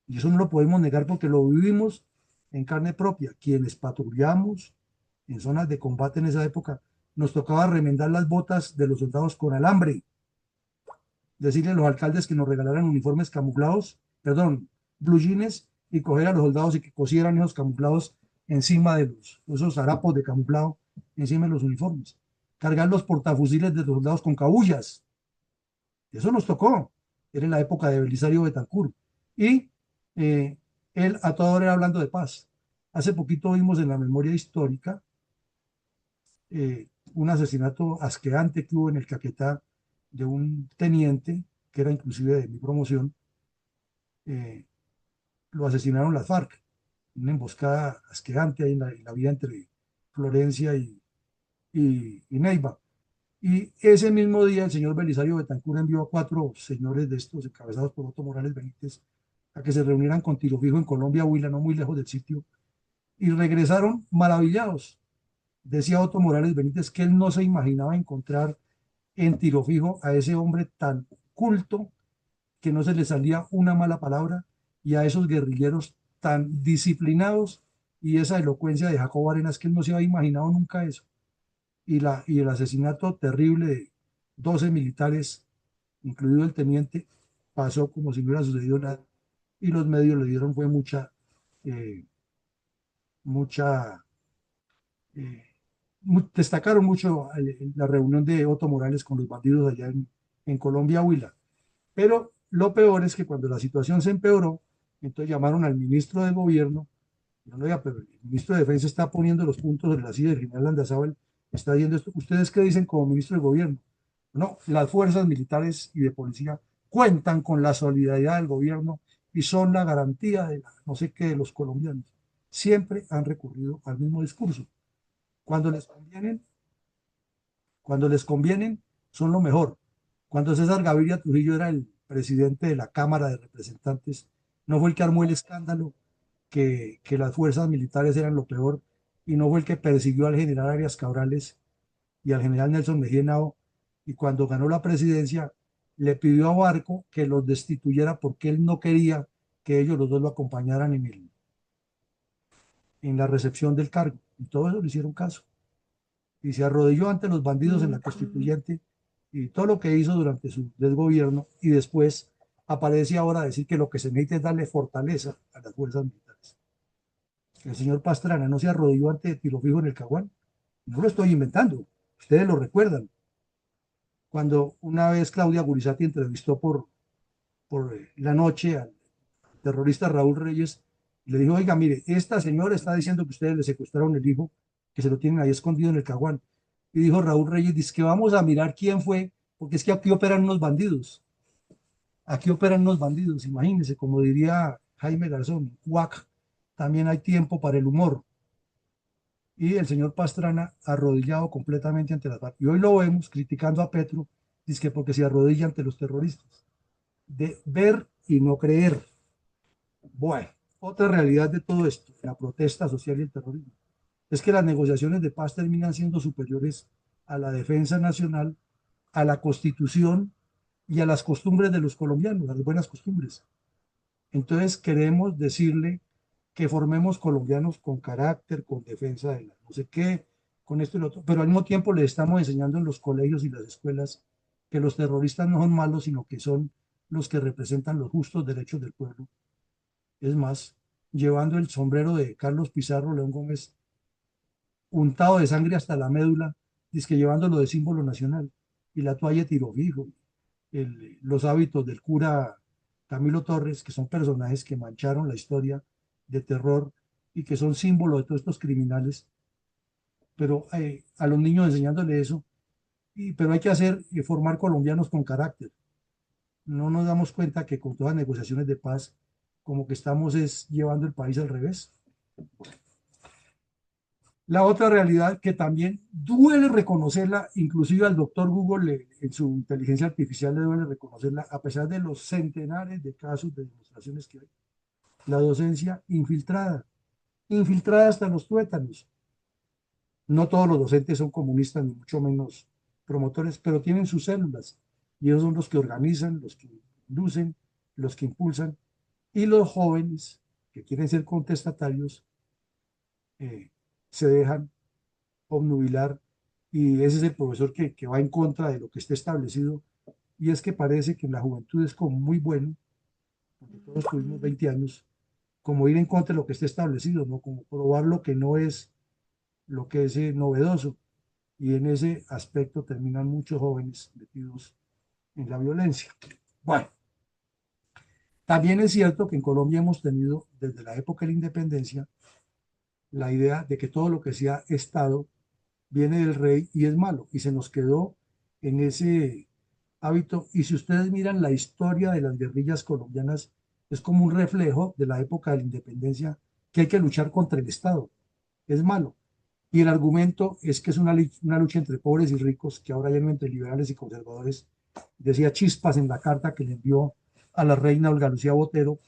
Y eso no lo podemos negar porque lo vivimos en carne propia. Quienes patrullamos en zonas de combate en esa época, nos tocaba remendar las botas de los soldados con alambre, decirle a los alcaldes que nos regalaran uniformes camuflados, perdón, blue jeans, y coger a los soldados y que cosieran esos camuflados encima de esos harapos de camuflado, encima de los uniformes. Cargar los portafusiles de los soldados con cabullas. Eso nos tocó. Era en la época de Belisario Betancourt. Y eh, él a toda hora era hablando de paz. Hace poquito vimos en la memoria histórica un asesinato asqueante que hubo en el Caquetá de un teniente, que era inclusive de mi promoción, eh, lo asesinaron las FARC, una emboscada asqueante ahí en la vía entre Florencia y Neiva. Y ese mismo día el señor Belisario Betancur envió a 4 señores de estos, encabezados por Otto Morales Benítez, a que se reunieran con Tiro Fijo en Colombia, Huila, no muy lejos del sitio, y regresaron maravillados. Decía Otto Morales Benítez que él no se imaginaba encontrar en Tiro Fijo a ese hombre tan culto que no se le salía una mala palabra y a esos guerrilleros tan disciplinados y esa elocuencia de Jacobo Arenas que él no se había imaginado nunca eso. Y el asesinato terrible de 12 militares, incluido el teniente, pasó como si no hubiera sucedido nada y los medios le dieron fue eh, mucha, eh, destacaron mucho la reunión de Otto Morales con los bandidos allá en Colombia, Huila. Pero lo peor es que cuando la situación se empeoró, entonces llamaron al ministro de gobierno. No, no, ya, pero el ministro de Defensa está poniendo los puntos de la silla del general Landazábal, está diciendo esto. ¿Ustedes qué dicen como ministro de gobierno? No, las fuerzas militares y de policía cuentan con la solidaridad del gobierno y son la garantía de la, no sé qué de los colombianos. Siempre han recurrido al mismo discurso. Cuando les convienen, cuando les convienen, son lo mejor. Cuando César Gaviria Trujillo era el presidente de la Cámara de Representantes, no fue el que armó el escándalo que las fuerzas militares eran lo peor y no fue el que persiguió al general Arias Cabrales y al general Nelson Mejía Henao, y cuando ganó la presidencia le pidió a Barco que los destituyera porque él no quería que ellos los dos lo acompañaran en la recepción del cargo. Y todo eso le hicieron caso. Y se arrodilló ante los bandidos en la constituyente y todo lo que hizo durante su desgobierno y después aparece ahora a decir que lo que se necesita es darle fortaleza a las fuerzas militares. El señor Pastrana no se arrodilló ante Tiro Fijo en el Caguán. No lo estoy inventando, ustedes lo recuerdan. Cuando una vez Claudia Gurizati entrevistó por la noche al terrorista Raúl Reyes, le dijo, oiga, mire, esta señora está diciendo que ustedes le secuestraron el hijo, que se lo tienen ahí escondido en el Caguán. Y dijo Raúl Reyes, dice que vamos a mirar quién fue, porque es que aquí operan unos bandidos. Aquí operan unos bandidos, imagínense, como diría Jaime Garzón, cuac, también hay tiempo para el humor. Y el señor Pastrana arrodillado completamente ante las FARC. Y hoy lo vemos criticando a Petro, dice que porque se arrodilla ante los terroristas. De ver y no creer. Bueno, otra realidad de todo esto, la protesta social y el terrorismo, es que las negociaciones de paz terminan siendo superiores a la defensa nacional, a la constitución y a las costumbres de los colombianos, a las buenas costumbres. Entonces queremos decirle que formemos colombianos con carácter, con defensa de la no sé qué, con esto y lo otro, pero al mismo tiempo le estamos enseñando en los colegios y las escuelas que los terroristas no son malos, sino que son los que representan los justos derechos del pueblo. Es más, llevando el sombrero de Carlos Pizarro León Gómez, untado de sangre hasta la médula, dice que llevándolo de símbolo nacional, y la toalla de tiro fijo, los hábitos del cura Camilo Torres, que son personajes que mancharon la historia de terror y que son símbolo de todos estos criminales, pero a los niños enseñándole eso, pero hay que hacer y formar colombianos con carácter. No nos damos cuenta que con todas las negociaciones de paz, como que estamos es llevando el país al revés. La otra realidad que también duele reconocerla, inclusive al doctor Google en su inteligencia artificial le duele reconocerla, a pesar de los centenares de casos de demostraciones que hay. La docencia infiltrada, infiltrada hasta los tuétanos. No todos los docentes son comunistas, ni mucho menos promotores, pero tienen sus células y ellos son los que organizan, los que inducen, los que impulsan y los jóvenes que quieren ser contestatarios eh, se dejan obnubilar y ese es el profesor que va en contra de lo que está establecido y es que parece que en la juventud es como muy bueno, porque todos tuvimos 20 años, como ir en contra de lo que está establecido, ¿no? Como probar lo que no es, lo que es novedoso y en ese aspecto terminan muchos jóvenes metidos en la violencia. Bueno, también es cierto que en Colombia hemos tenido desde la época de la independencia la idea de que todo lo que sea Estado viene del rey y es malo, y se nos quedó en ese hábito. Y si ustedes miran la historia de las guerrillas colombianas, es como un reflejo de la época de la independencia, que hay que luchar contra el Estado, es malo. Y el argumento es que es una lucha entre pobres y ricos, que ahora ya no entre liberales y conservadores. Decía Chispas en la carta que le envió a la reina Olga Lucía Botero,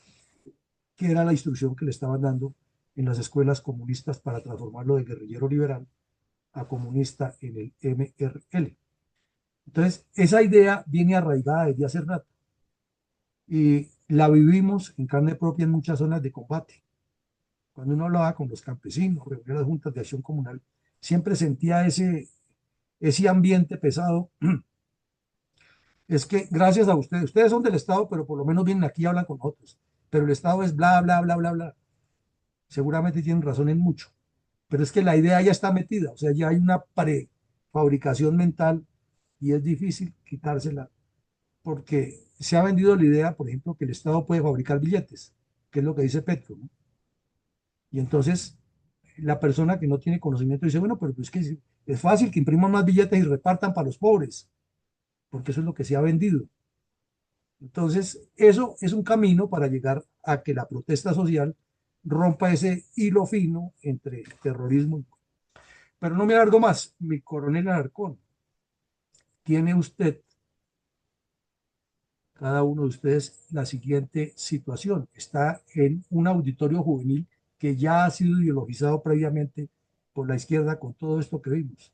que era la instrucción que le estaban dando en las escuelas comunistas para transformarlo de guerrillero liberal a comunista en el MRL. Entonces, esa idea viene arraigada desde hace rato y la vivimos en carne propia en muchas zonas de combate. Cuando uno hablaba con los campesinos, reunía las juntas de acción comunal, siempre sentía ese ambiente pesado. Es que gracias a ustedes son del Estado, pero por lo menos vienen aquí y hablan con otros. Pero el Estado es bla, bla, bla, bla, bla. Seguramente tienen razón en mucho, pero es que la idea ya está metida, o sea, ya hay una prefabricación mental y es difícil quitársela porque se ha vendido la idea, por ejemplo, que el Estado puede fabricar billetes, que es lo que dice Petro, ¿no? Y entonces la persona que no tiene conocimiento dice, bueno, pero es que es fácil que impriman más billetes y repartan para los pobres, porque eso es lo que se ha vendido. Entonces, eso es un camino para llegar a que la protesta social rompa ese hilo fino entre terrorismo y... Pero no me alargo más, mi coronel Alarcón. Tiene usted, cada uno de ustedes, la siguiente situación. Está en un auditorio juvenil que ya ha sido ideologizado previamente por la izquierda con todo esto que vimos.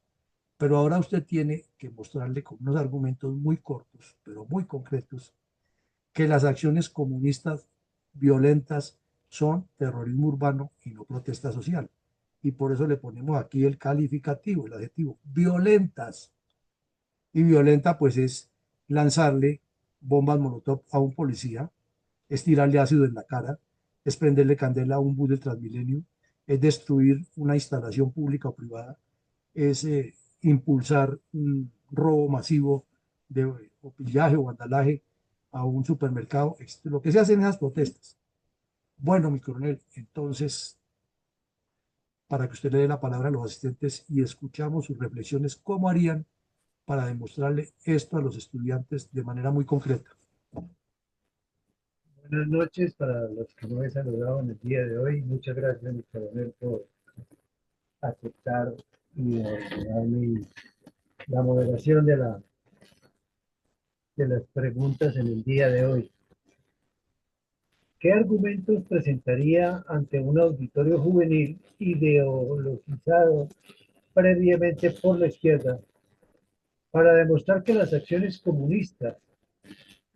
Pero ahora usted tiene que mostrarle con unos argumentos muy cortos, pero muy concretos, que las acciones comunistas violentas son terrorismo urbano y no protesta social. Y por eso le ponemos aquí el calificativo, el adjetivo, violentas. Y violenta pues es lanzarle bombas molotov a un policía, es tirarle ácido en la cara, es prenderle candela a un bus de Transmilenio, es destruir una instalación pública o privada, es impulsar un robo masivo de o pillaje o vandalaje a un supermercado, lo que se hace en esas protestas. Bueno, mi coronel, entonces, para que usted le dé la palabra a los asistentes y escuchamos sus reflexiones, ¿cómo harían para demostrarle esto a los estudiantes de manera muy concreta? Buenas noches para los que no he saludado en el día de hoy. Muchas gracias, mi coronel, por aceptar y ordenarme la moderación de las preguntas en el día de hoy. ¿Qué argumentos presentaría ante un auditorio juvenil ideologizado previamente por la izquierda para demostrar que las acciones comunistas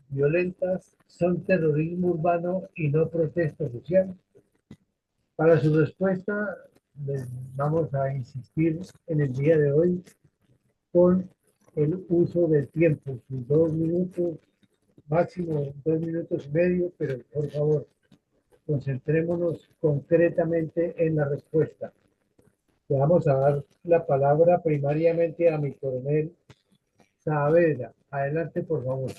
violentas son terrorismo urbano y no protesta social? Para su respuesta, les vamos a insistir en el día de hoy con el uso del tiempo, sus 2 minutos, máximo 2 minutos y medio, pero por favor, concentrémonos concretamente en la respuesta. Le vamos a dar la palabra primariamente a mi coronel Saavedra. Adelante, por favor.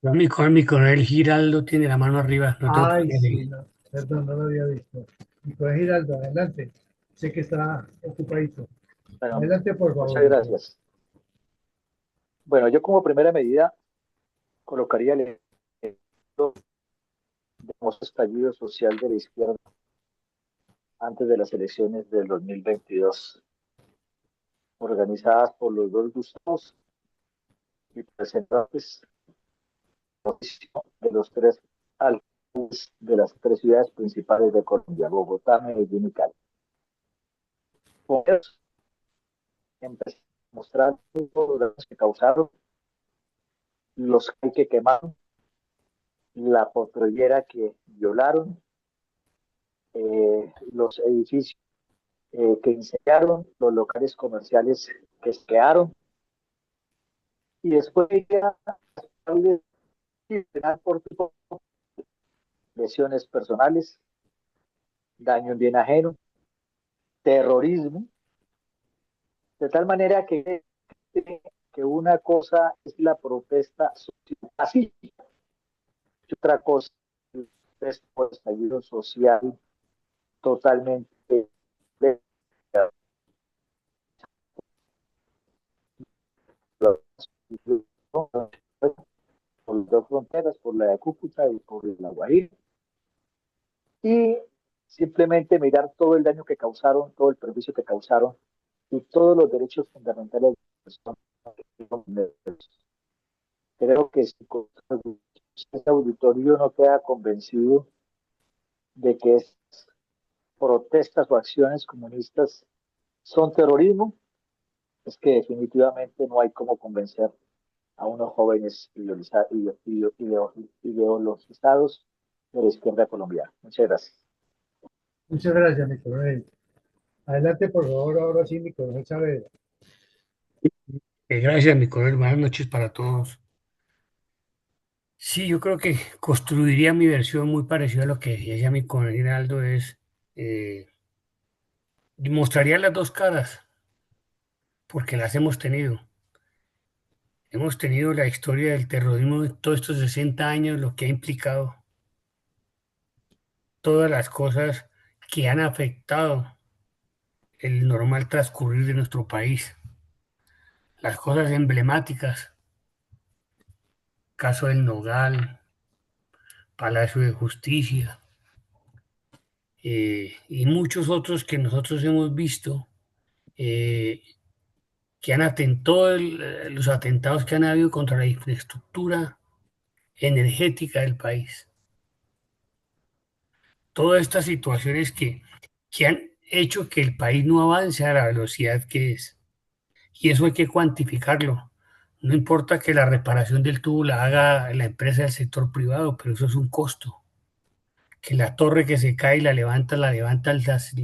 Mi coronel Giraldo tiene la mano arriba, no tengo Ay, problema sí, de... no, perdón, no lo había visto. Mi coronel Giraldo, adelante. Sé que está ocupadito. Bueno, Adelante, por muchas favor. gracias. Bueno, yo como primera medida colocaría el ejemplo de famoso estallido social de la izquierda antes de las elecciones del 2022, organizadas por los dos Gustavos y representantes de los tres alcaldes de las tres ciudades principales de Colombia, Bogotá, Medellín y Cali. Con eso empecé a mostrar los daños que causaron, los que quemaron, la petrolera que violaron, los edificios que incendiaron, los locales comerciales que quedaron, y después ya por lesiones personales, daño en bien ajeno, terrorismo, de tal manera que una cosa es la protesta pacífica, y otra cosa es el estallido social totalmente de por las dos fronteras, por la de Cúcuta y por la Guajira, y simplemente mirar todo el daño que causaron, todo el perjuicio que causaron y todos los derechos fundamentales de las personas. Creo que si este auditorio no queda convencido de que protestas o acciones comunistas son terrorismo, es que definitivamente no hay cómo convencer a unos jóvenes ideologizados de la izquierda colombiana. Muchas gracias. Muchas gracias, mi coronel. Adelante, por favor, ahora sí, mi coronel Saavedra. Gracias, mi coronel. Buenas noches para todos. Sí, yo creo que construiría mi versión muy parecida a lo que decía mi coronel Aldo, eh, mostraría las dos caras, porque las hemos tenido. Hemos tenido la historia del terrorismo de todos estos 60 años, lo que ha implicado, todas las cosas que han afectado el normal transcurrir de nuestro país, las cosas emblemáticas, caso del Nogal, Palacio de Justicia, y muchos otros que nosotros hemos visto, eh, que han atentado, los atentados que han habido contra la infraestructura energética del país. Todas estas situaciones que han hecho que el país no avance a la velocidad que es. Y eso hay que cuantificarlo. No importa que la reparación del tubo la haga la empresa del sector privado, pero eso es un costo. Que la torre que se cae la levanta el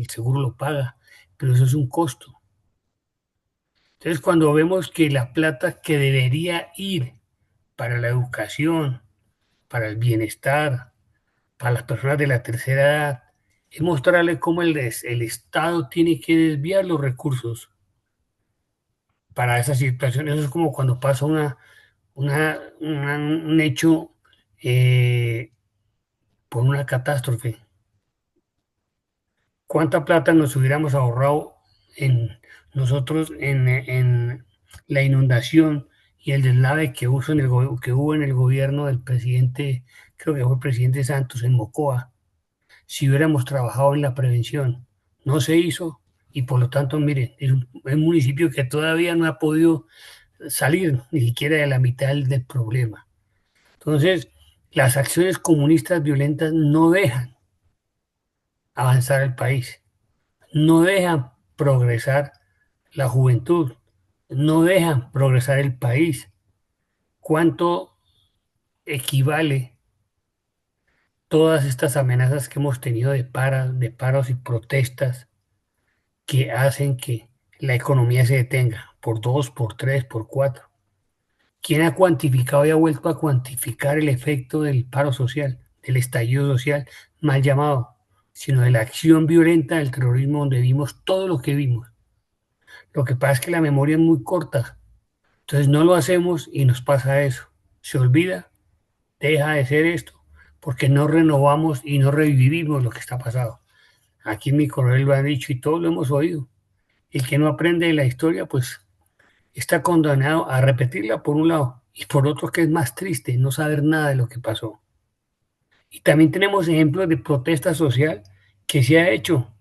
seguro lo paga, pero eso es un costo. Entonces, cuando vemos que la plata que debería ir para la educación, para el bienestar, para las personas de la tercera edad, es mostrarle cómo el Estado tiene que desviar los recursos para esa situación. Eso es como cuando pasa un hecho por una catástrofe. ¿Cuánta plata nos hubiéramos ahorrado en nosotros en la inundación y el deslave que que hubo en el gobierno del presidente, creo que fue el presidente Santos en Mocoa, si hubiéramos trabajado en la prevención? No se hizo y por lo tanto, miren, es un municipio que todavía no ha podido salir ni siquiera de la mitad del problema. Entonces, las acciones comunistas violentas no dejan avanzar el país, no dejan progresar la juventud, no dejan progresar el país. ¿Cuánto equivale todas estas amenazas que hemos tenido de paros y protestas que hacen que la economía se detenga por dos, por tres, por cuatro? ¿Quién ha cuantificado y ha vuelto a cuantificar el efecto del paro social, del estallido social, mal llamado, sino de la acción violenta del terrorismo donde vimos todo lo que vimos? Lo que pasa es que la memoria es muy corta, entonces no lo hacemos y nos pasa eso. Se olvida, deja de ser esto, porque no renovamos y no revivimos lo que está pasado. Aquí mi coronel lo ha dicho y todos lo hemos oído. El que no aprende de la historia, pues está condenado a repetirla por un lado y por otro que es más triste, no saber nada de lo que pasó. Y también tenemos ejemplos de protesta social que se ha hecho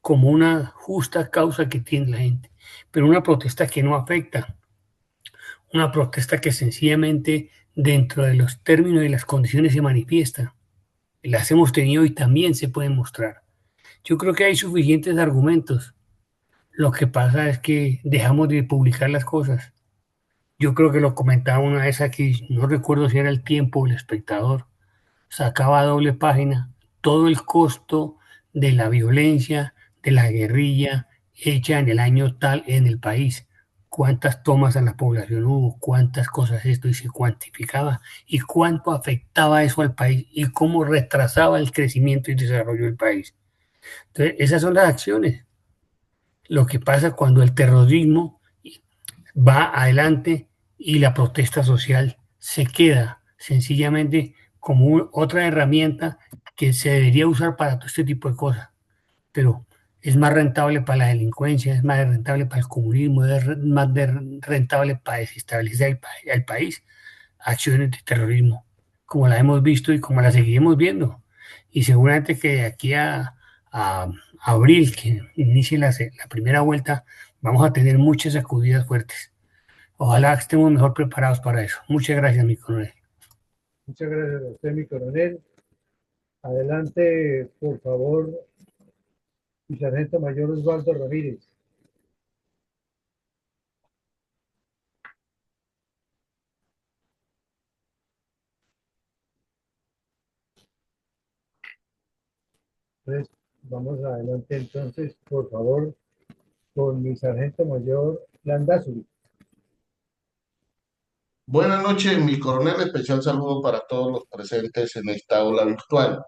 como una justa causa que tiene la gente, pero una protesta que no afecta, una protesta que sencillamente dentro de los términos y las condiciones se manifiesta. Las hemos tenido y también se pueden mostrar. Yo creo que hay suficientes argumentos. Lo que pasa es que dejamos de publicar las cosas. Yo creo que lo comentaba una vez aquí, no recuerdo si era El Tiempo o El Espectador, sacaba a doble página todo el costo de la violencia, de la guerrilla hecha en el año tal en el país. Cuántas tomas a la población hubo, cuántas cosas esto y se cuantificaba y cuánto afectaba eso al país y cómo retrasaba el crecimiento y desarrollo del país. Entonces, esas son las acciones. Lo que pasa cuando el terrorismo va adelante y la protesta social se queda sencillamente como otra herramienta que se debería usar para todo este tipo de cosas, pero es más rentable para la delincuencia, es más rentable para el comunismo, es más rentable para desestabilizar el país, acciones de terrorismo, como la hemos visto y como la seguiremos viendo. Y seguramente que de aquí a abril, que inicie la primera vuelta, vamos a tener muchas sacudidas fuertes. Ojalá estemos mejor preparados para eso. Muchas gracias, mi coronel. Muchas gracias a usted, mi coronel. Adelante, por favor, mi sargento mayor Osvaldo Ramírez. Entonces, vamos adelante entonces, por favor, con mi sargento mayor Landazuri. Buenas noches, mi coronel. Especial saludo para todos los presentes en esta aula virtual.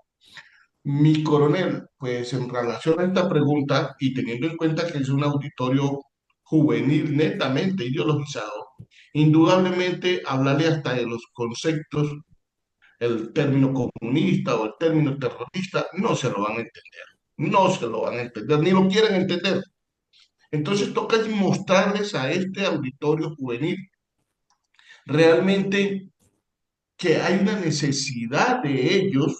Mi coronel, pues en relación a esta pregunta y teniendo en cuenta que es un auditorio juvenil netamente ideologizado, indudablemente hablarle hasta de los conceptos, el término comunista o el término terrorista, no se lo van a entender, no se lo van a entender, ni lo quieren entender. Entonces toca mostrarles a este auditorio juvenil realmente que hay una necesidad de ellos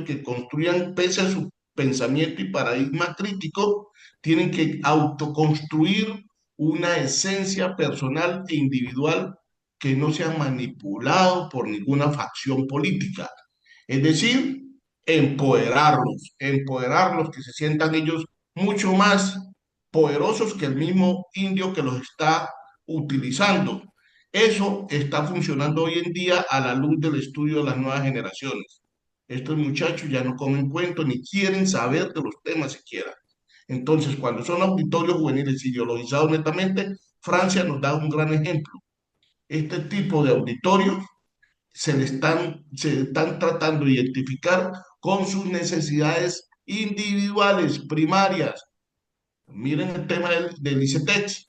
que construyan, pese a su pensamiento y paradigma crítico, tienen que autoconstruir una esencia personal e individual que no sea manipulado por ninguna facción política. Es decir, empoderarlos, que se sientan ellos mucho más poderosos que el mismo indio que los está utilizando. Eso está funcionando hoy en día a la luz del estudio de las nuevas generaciones. Estos muchachos ya no comen cuentos ni quieren saber de los temas siquiera. Entonces, cuando son auditorios juveniles ideologizados netamente, Francia nos da un gran ejemplo. Este tipo de auditorios se están tratando de identificar con sus necesidades individuales, primarias. Miren el tema del ICETEX.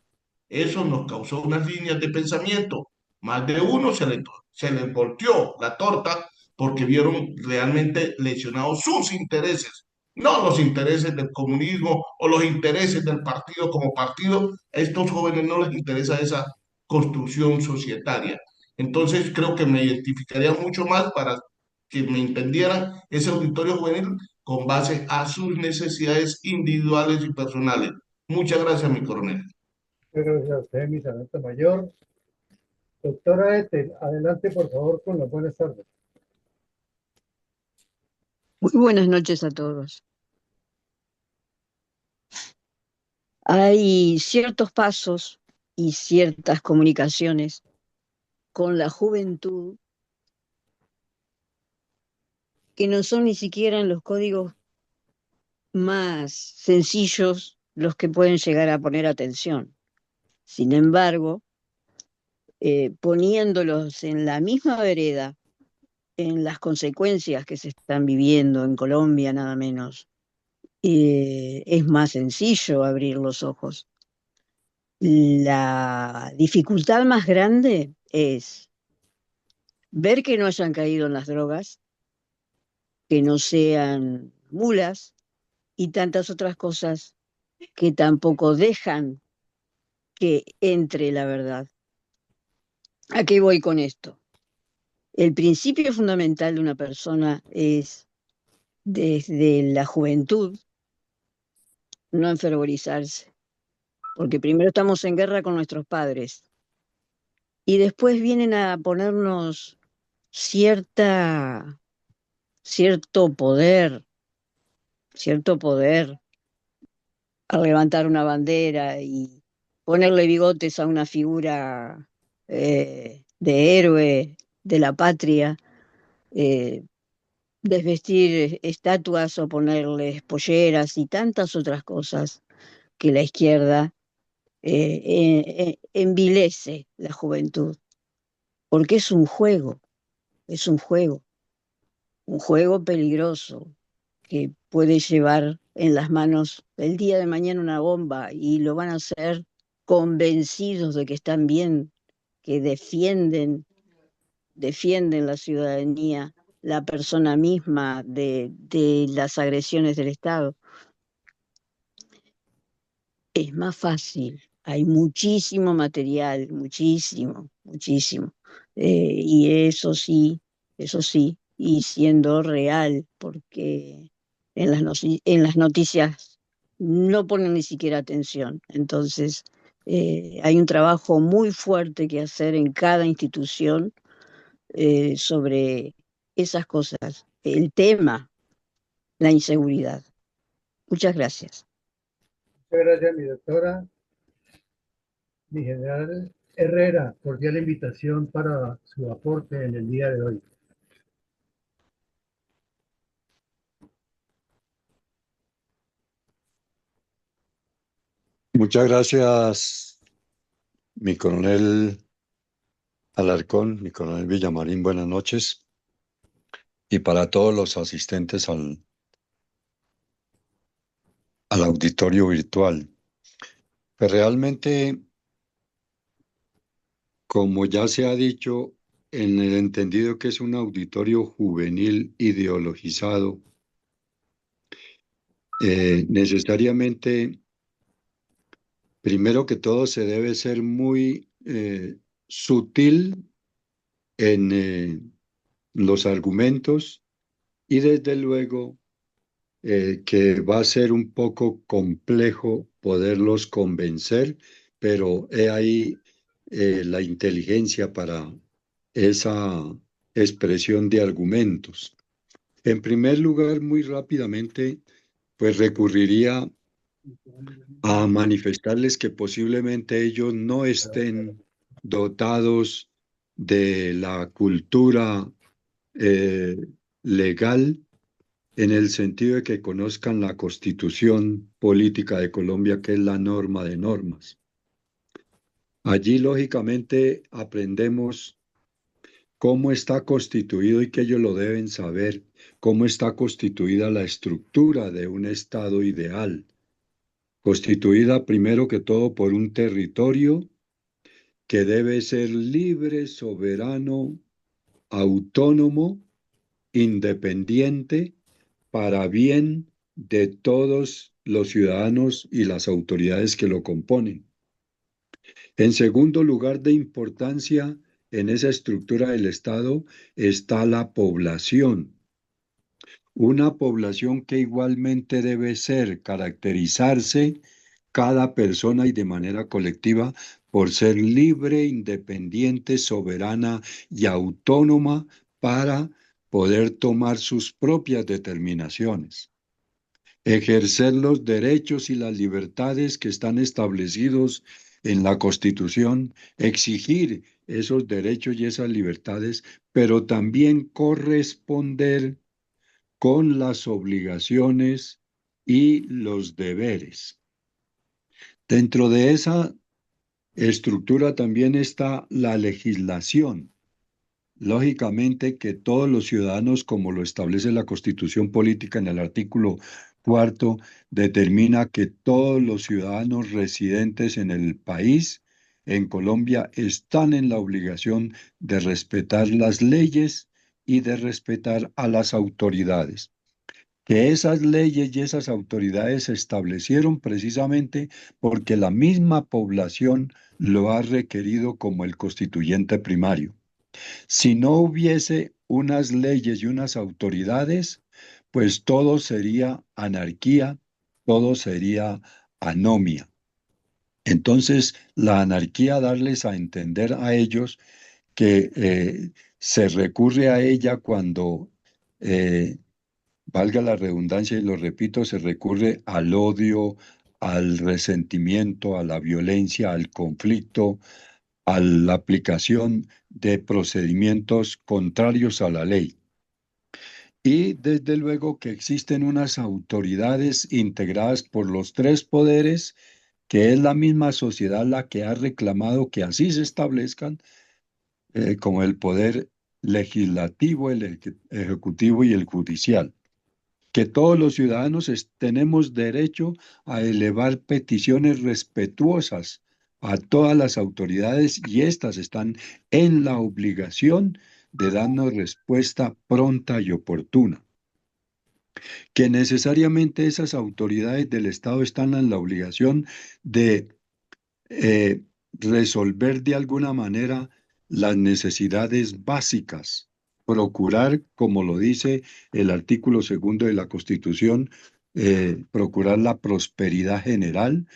Eso nos causó unas líneas de pensamiento. Más de uno se le volteó la torta porque vieron realmente lesionados sus intereses, no los intereses del comunismo o los intereses del partido como partido. A estos jóvenes no les interesa esa construcción societaria. Entonces creo que me identificaría mucho más para que me entendieran ese auditorio juvenil con base a sus necesidades individuales y personales. Muchas gracias, mi coronel. Muchas gracias a usted, mi sargento mayor. Doctora Ethel, adelante, por favor, con las buenas tardes. Muy buenas noches a todos. Hay ciertos pasos y ciertas comunicaciones con la juventud que no son ni siquiera en los códigos más sencillos los que pueden llegar a poner atención. Sin embargo, poniéndolos en la misma vereda, en las consecuencias que se están viviendo en Colombia, nada menos, es más sencillo abrir los ojos. La dificultad más grande es ver que no hayan caído en las drogas, que no sean mulas y tantas otras cosas que tampoco dejan que entre la verdad. ¿A qué voy con esto? El principio fundamental de una persona es, desde la juventud, no enfervorizarse, porque primero estamos en guerra con nuestros padres y después vienen a ponernos cierto poder a levantar una bandera y ponerle bigotes a una figura de héroe de la patria, desvestir estatuas o ponerles polleras y tantas otras cosas que la izquierda envilece la juventud, porque es un juego peligroso que puede llevar en las manos el día de mañana una bomba y lo van a hacer convencidos de que están bien, que defienden la ciudadanía, la persona misma de las agresiones del Estado. Es más fácil, hay muchísimo material, muchísimo. Y eso sí, y siendo real, porque en las noticias no ponen ni siquiera atención. Entonces, hay un trabajo muy fuerte que hacer en cada institución sobre esas cosas. El tema, la inseguridad. Muchas gracias. Muchas gracias, mi doctora, mi general Herrera, cordial invitación para su aporte en el día de hoy. Muchas gracias, mi coronel Alarcón, mi coronel Villamarín, buenas noches. Y para todos los asistentes al auditorio virtual. Pues realmente, como ya se ha dicho, en el entendido que es un auditorio juvenil ideologizado, necesariamente, primero que todo, se debe ser muy sutil en los argumentos y desde luego que va a ser un poco complejo poderlos convencer, pero he ahí la inteligencia para esa expresión de argumentos. En primer lugar, muy rápidamente, pues recurriría a manifestarles que posiblemente ellos no estén dotados de la cultura eh, legal en el sentido de que conozcan la Constitución Política de Colombia, que es la norma de normas. Allí, lógicamente, aprendemos cómo está constituido, y que ellos lo deben saber, cómo está constituida la estructura de un Estado ideal, constituida primero que todo por un territorio que debe ser libre, soberano, autónomo, independiente, para bien de todos los ciudadanos y las autoridades que lo componen. En segundo lugar de importancia en esa estructura del Estado está la población. Una población que igualmente debe caracterizarse cada persona y de manera colectiva por ser libre, independiente, soberana y autónoma para poder tomar sus propias determinaciones, ejercer los derechos y las libertades que están establecidos en la Constitución, exigir esos derechos y esas libertades, pero también corresponder con las obligaciones y los deberes. Dentro de esa estructura también está la legislación. Lógicamente que todos los ciudadanos, como lo establece la Constitución Política en el artículo 4, determina que todos los ciudadanos residentes en el país, en Colombia, están en la obligación de respetar las leyes y de respetar a las autoridades. Que esas leyes y esas autoridades se establecieron precisamente porque la misma población lo ha requerido como el constituyente primario. Si no hubiese unas leyes y unas autoridades, pues todo sería anarquía, todo sería anomia. Entonces, la anarquía, darles a entender a ellos que se recurre a ella cuando, valga la redundancia y lo repito, se recurre al odio, al resentimiento, a la violencia, al conflicto, a la aplicación de procedimientos contrarios a la ley. Y desde luego que existen unas autoridades integradas por los tres poderes, que es la misma sociedad la que ha reclamado que así se establezcan, como el poder legislativo, el ejecutivo y el judicial. Que todos los ciudadanos tenemos derecho a elevar peticiones respetuosas a todas las autoridades, y éstas están en la obligación de darnos respuesta pronta y oportuna. Que necesariamente esas autoridades del Estado están en la obligación de resolver de alguna manera las necesidades básicas, procurar, como lo dice el artículo 2 de la Constitución, procurar la prosperidad general,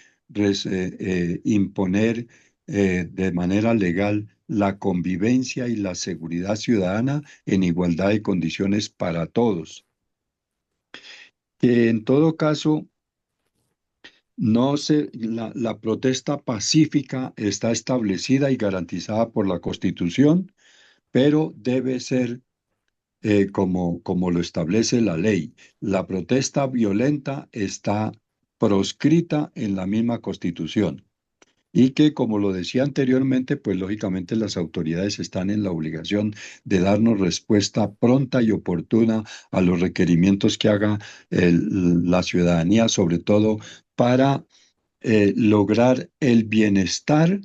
imponer de manera legal la convivencia y la seguridad ciudadana en igualdad de condiciones para todos. Que en todo caso, la protesta pacífica está establecida y garantizada por la Constitución, pero debe ser como lo establece la ley. La protesta violenta está proscrita en la misma Constitución. Y que, como lo decía anteriormente, pues lógicamente las autoridades están en la obligación de darnos respuesta pronta y oportuna a los requerimientos que haga la ciudadanía, sobre todo para lograr el bienestar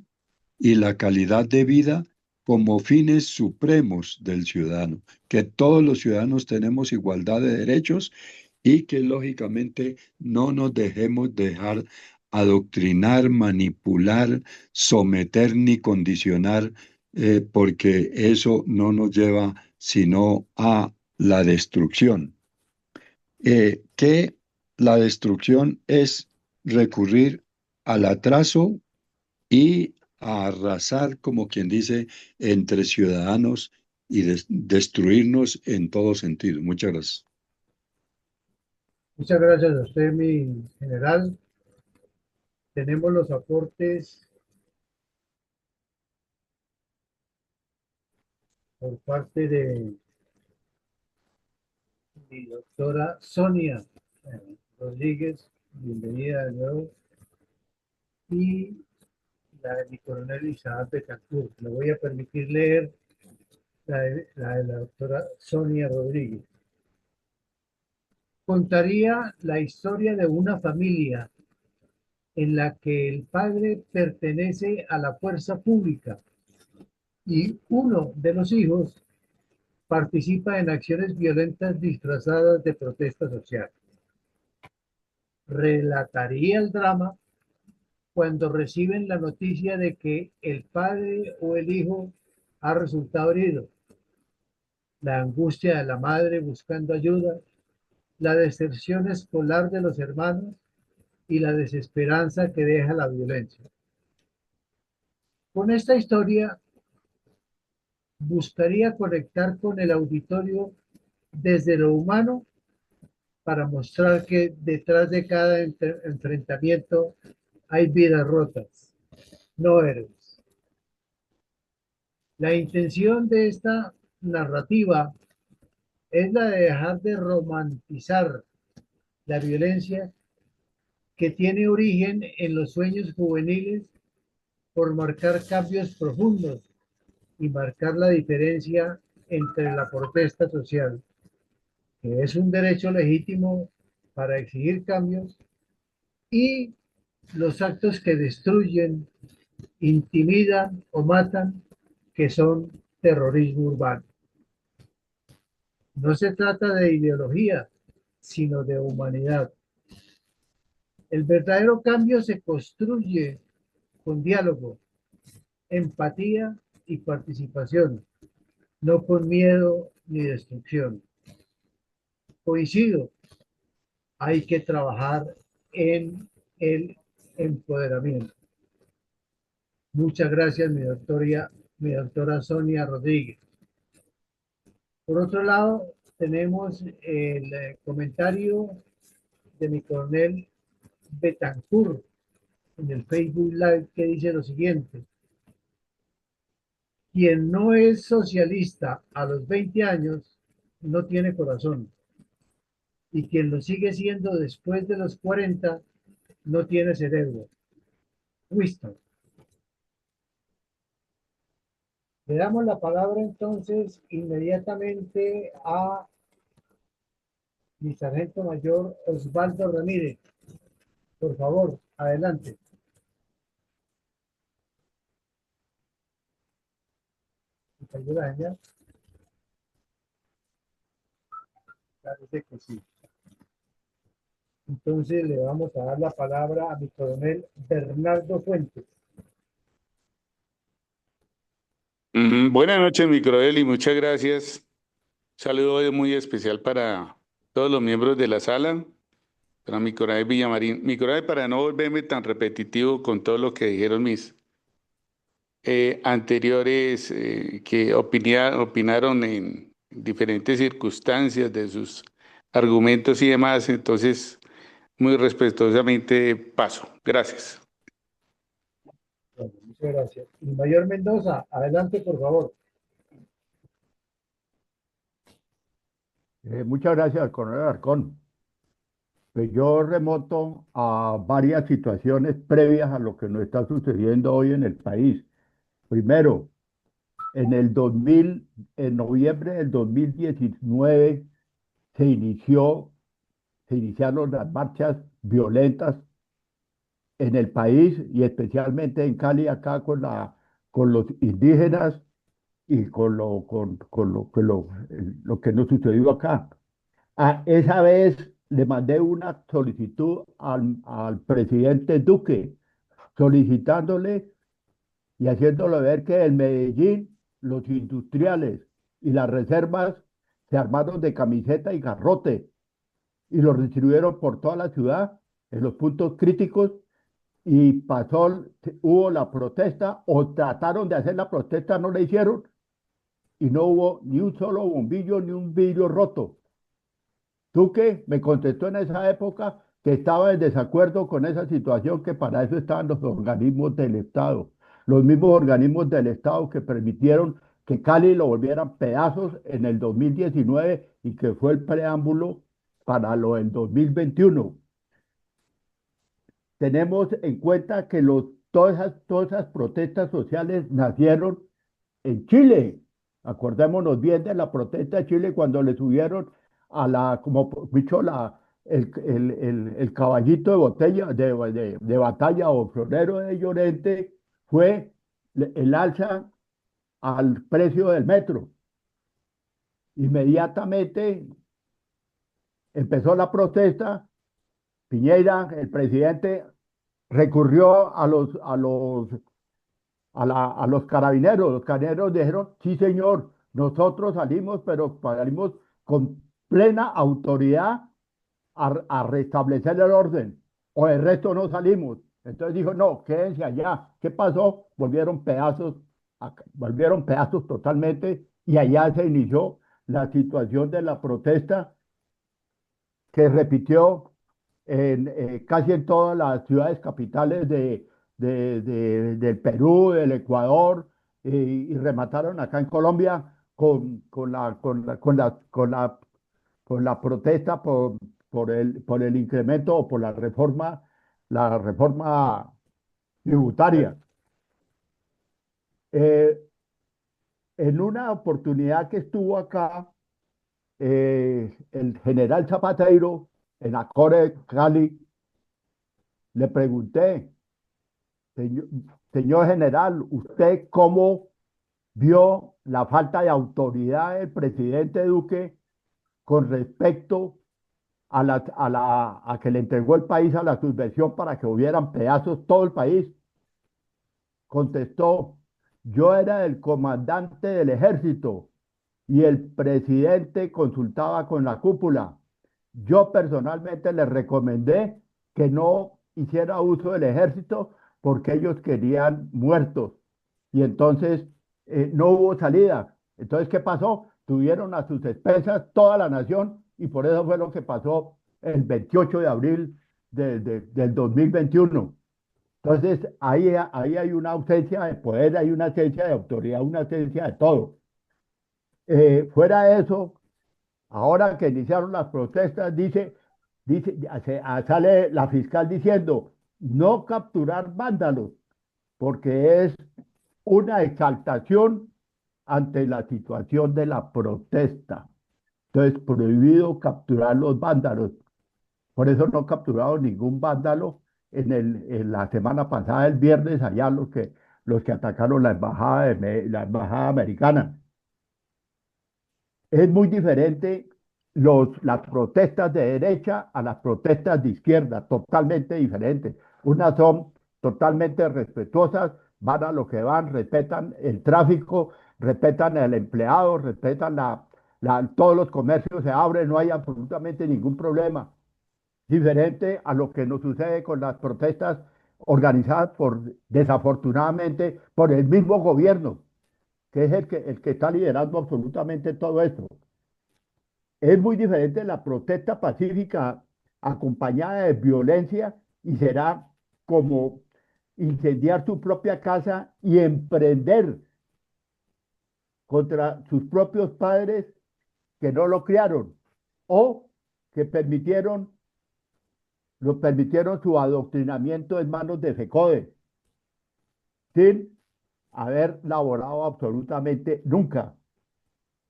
y la calidad de vida como fines supremos del ciudadano, que todos los ciudadanos tenemos igualdad de derechos y que lógicamente no nos dejemos dejar adoctrinar, manipular, someter ni condicionar, porque eso no nos lleva sino a la destrucción. Que la destrucción es recurrir al atraso y a arrasar, como quien dice, entre ciudadanos y destruirnos en todo sentido. Muchas gracias. Muchas gracias a usted, mi general. Tenemos los aportes por parte de mi doctora Sonia Rodríguez, bienvenida de nuevo, y la de mi coronel Isaac Betancourt. Le voy a permitir leer la doctora Sonia Rodríguez. Contaría la historia de una familia en la que el padre pertenece a la fuerza pública y uno de los hijos participa en acciones violentas disfrazadas de protesta social. Relataría el drama cuando reciben la noticia de que el padre o el hijo ha resultado herido, la angustia de la madre buscando ayuda, la deserción escolar de los hermanos y la desesperanza que deja la violencia. Con esta historia buscaría conectar con el auditorio desde lo humano para mostrar que detrás de cada enfrentamiento hay vidas rotas, no héroes. La intención de esta narrativa es la de dejar de romantizar la violencia que tiene origen en los sueños juveniles por marcar cambios profundos y marcar la diferencia entre la protesta social, que es un derecho legítimo para exigir cambios, y los actos que destruyen, intimidan o matan, que son terrorismo urbano. No se trata de ideología, sino de humanidad. El verdadero cambio se construye con diálogo, empatía y participación, no con miedo ni destrucción. Coincido, hay que trabajar en el empoderamiento. Muchas gracias, mi doctora Sonia Rodríguez. Por otro lado, tenemos el comentario de mi coronel Betancourt en el Facebook Live, que dice lo siguiente: quien no es socialista a los 20 años no tiene corazón, y quien lo sigue siendo después de los 40 no tiene cerebro. Winston. Le damos la palabra entonces inmediatamente a mi sargento mayor Osvaldo Ramírez. Por favor, adelante. ¿Me ayuda, Daniel? Parece que sí. Entonces le vamos a dar la palabra a mi coronel Bernardo Fuentes. Buenas noches, mi coronel, y muchas gracias saludo muy especial para todos los miembros de la sala, para mi coronel Villamarín. Mi coronel, para no volverme tan repetitivo con todo lo que dijeron mis anteriores que opinaron en diferentes circunstancias de sus argumentos y demás, entonces muy respetuosamente paso. Gracias. Bueno, muchas gracias. Y Mayor Mendoza, adelante, por favor. Muchas gracias, coronel Alarcón. Pues yo remonto a varias situaciones previas a lo que nos está sucediendo hoy en el país. Primero, en noviembre del 2019 se iniciaron las marchas violentas en el país y especialmente en Cali, acá con los indígenas y lo que nos sucedió acá. Esa vez le mandé una solicitud al presidente Duque, solicitándole y haciéndole ver que en Medellín los industriales y las reservas se armaron de camiseta y garrote y los distribuyeron por toda la ciudad en los puntos críticos y hubo la protesta o trataron de hacer la protesta, no la hicieron y no hubo ni un solo bombillo ni un vidrio roto. Duque me contestó en esa época que estaba en desacuerdo con esa situación, que para eso estaban los organismos del Estado, los mismos organismos del Estado que permitieron que Cali lo volvieran pedazos en el 2019 y que fue el preámbulo para lo del 2021. Tenemos en cuenta que todas esas protestas sociales nacieron en Chile. Acordémonos bien de la protesta de Chile cuando le subieron como dicho, el caballito de botella, de batalla o florero de Llorente fue el alza al precio del metro. Inmediatamente empezó la protesta. Piñera, el presidente, recurrió a los carabineros. Los carabineros dijeron, sí, señor, nosotros salimos, pero salimos con plena autoridad a restablecer el orden, o el resto no salimos. Entonces dijo, no, quédense allá. ¿Qué pasó? Volvieron pedazos totalmente y allá se inició la situación de la protesta que repitió casi en todas las ciudades capitales del Perú, del Ecuador, y remataron acá en Colombia con la protesta por el incremento o por la reforma tributaria. En una oportunidad que estuvo acá, el general Zapatero en Acore, Cali, le pregunté, señor, señor general, ¿usted cómo vio la falta de autoridad del presidente Duque con respecto a que le entregó el país a la subversión para que hubieran pedazos todo el país? Contestó, yo era el comandante del ejército y el presidente consultaba con la cúpula. Yo personalmente le recomendé que no hiciera uso del ejército porque ellos querían muertos. Y entonces no hubo salida. Entonces, ¿qué pasó? Tuvieron a sus expensas toda la nación y por eso fue lo que pasó el 28 de abril del 2021. Entonces, ahí hay una ausencia de poder, hay una ausencia de autoridad, una ausencia de todo. Fuera de eso, ahora que iniciaron las protestas, sale la fiscal diciendo no capturar vándalos, porque es una exaltación ante la situación de la protesta. Entonces, prohibido capturar los vándalos. Por eso no capturaron ningún vándalo en la semana pasada, el viernes, allá los que atacaron la embajada americana. Es muy diferente las protestas de derecha a las protestas de izquierda, totalmente diferentes. Unas son totalmente respetuosas, van a lo que van, respetan el tráfico, respetan al empleado, respetan todos los comercios se abren, no hay absolutamente ningún problema. Diferente a lo que nos sucede con las protestas organizadas desafortunadamente, por el mismo gobierno, que es el que está liderando absolutamente todo esto. Es muy diferente la protesta pacífica acompañada de violencia y será como incendiar su propia casa y emprender contra sus propios padres que no lo criaron o que permitieron su adoctrinamiento en manos de FECODE, sin haber laborado absolutamente nunca.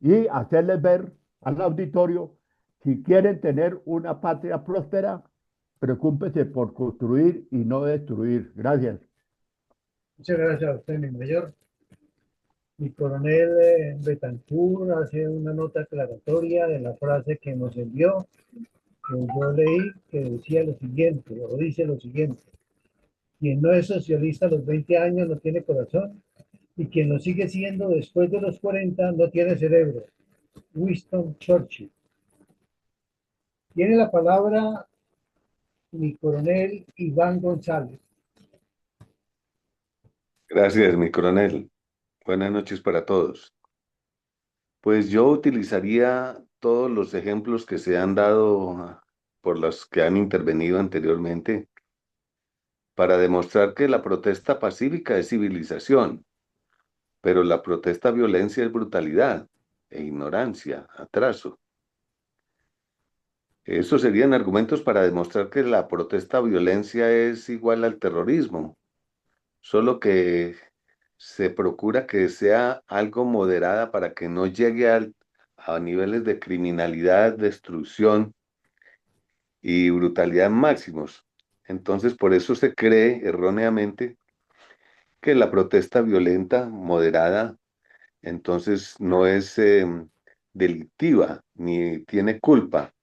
Y hacerles ver al auditorio, si quieren tener una patria próspera, preocúpese por construir y no destruir. Gracias. Muchas gracias a usted, mi mayor. Mi coronel Betancourt hace una nota aclaratoria de la frase que nos envió, que yo leí, que decía lo siguiente, o dice lo siguiente: quien no es socialista a los 20 años no tiene corazón, y quien lo sigue siendo después de los 40 no tiene cerebro. Winston Churchill. Tiene la palabra mi coronel Iván González. Gracias, mi coronel. Buenas noches para todos. Pues yo utilizaría todos los ejemplos que se han dado por los que han intervenido anteriormente para demostrar que la protesta pacífica es civilización, pero la protesta violencia es brutalidad e ignorancia, atraso. Esos serían argumentos para demostrar que la protesta violencia es igual al terrorismo, solo que se procura que sea algo moderada para que no llegue a niveles de criminalidad, destrucción y brutalidad máximos. Entonces, por eso se cree erróneamente que la protesta violenta, moderada, entonces no es delictiva ni tiene culpa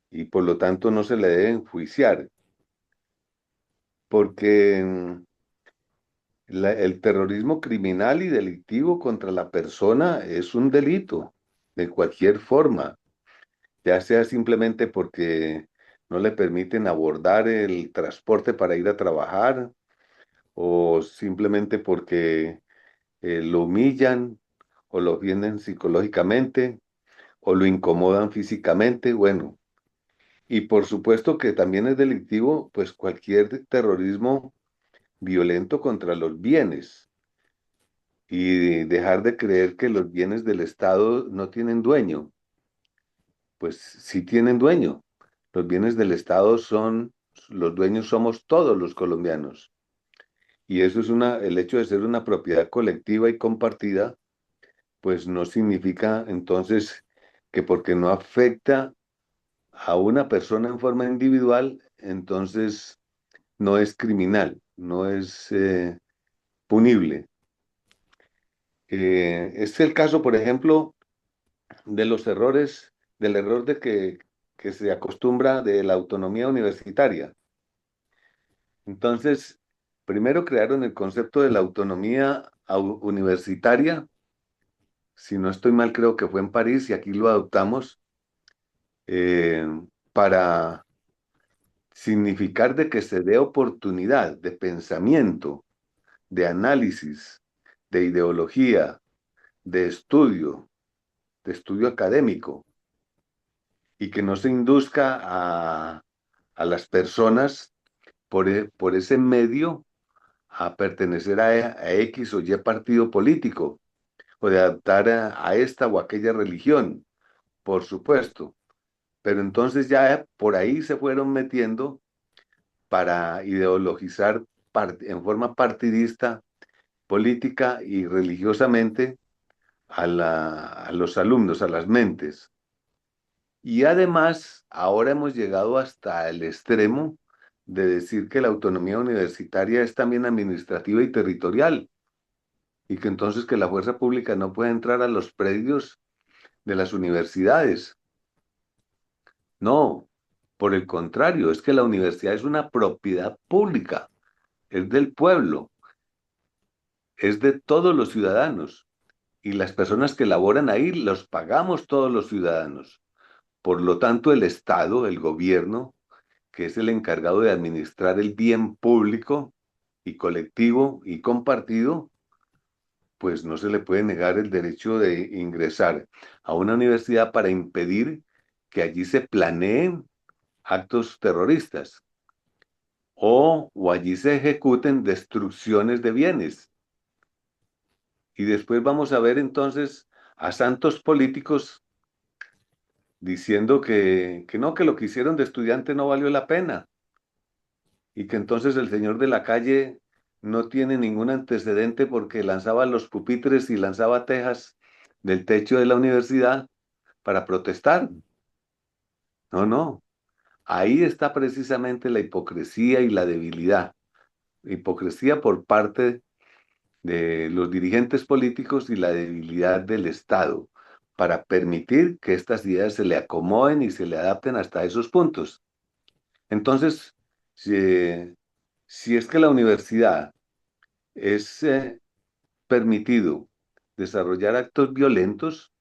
y por lo tanto no se le debe enjuiciar, porque el terrorismo criminal y delictivo contra la persona es un delito de cualquier forma, ya sea simplemente porque no le permiten abordar el transporte para ir a trabajar o simplemente porque lo humillan o lo ofenden psicológicamente o lo incomodan físicamente, bueno. Y por supuesto que también es delictivo pues cualquier terrorismo violento contra los bienes y dejar de creer que los bienes del Estado no tienen dueño. Pues sí tienen dueño. Los bienes del Estado los dueños somos todos los colombianos. Y eso es el hecho de ser una propiedad colectiva y compartida, pues no significa entonces que porque no afecta a una persona en forma individual, entonces no es criminal, no es punible. Es el caso, por ejemplo, de los errores, del error de que se acostumbra de la autonomía universitaria. Entonces, primero crearon el concepto de la autonomía universitaria, si no estoy mal creo que fue en París y aquí lo adoptamos, para significar de que se dé oportunidad de pensamiento, de análisis, de ideología, de estudio académico, y que no se induzca a las personas por ese medio a pertenecer a X o Y partido político, o de adaptar a esta o aquella religión, por supuesto. Pero entonces ya por ahí se fueron metiendo para ideologizar en forma partidista, política y religiosamente a los alumnos, a las mentes. Y además, ahora hemos llegado hasta el extremo de decir que la autonomía universitaria es también administrativa y territorial, y que entonces que la fuerza pública no puede entrar a los predios de las universidades. No, por el contrario, es que la universidad es una propiedad pública, es del pueblo, es de todos los ciudadanos, y las personas que laboran ahí los pagamos todos los ciudadanos. Por lo tanto, el Estado, el gobierno, que es el encargado de administrar el bien público y colectivo y compartido, pues no se le puede negar el derecho de ingresar a una universidad para impedir que allí se planeen actos terroristas o allí se ejecuten destrucciones de bienes. Y después vamos a ver entonces a santos políticos diciendo que no, que lo que hicieron de estudiante no valió la pena y que entonces el señor de la calle no tiene ningún antecedente porque lanzaba los pupitres y lanzaba tejas del techo de la universidad para protestar. No, no. Ahí está precisamente la hipocresía y la debilidad. Hipocresía por parte de los dirigentes políticos y la debilidad del Estado para permitir que estas ideas se le acomoden y se le adapten hasta esos puntos. Entonces, si es que la universidad es permitido desarrollar actos violentos,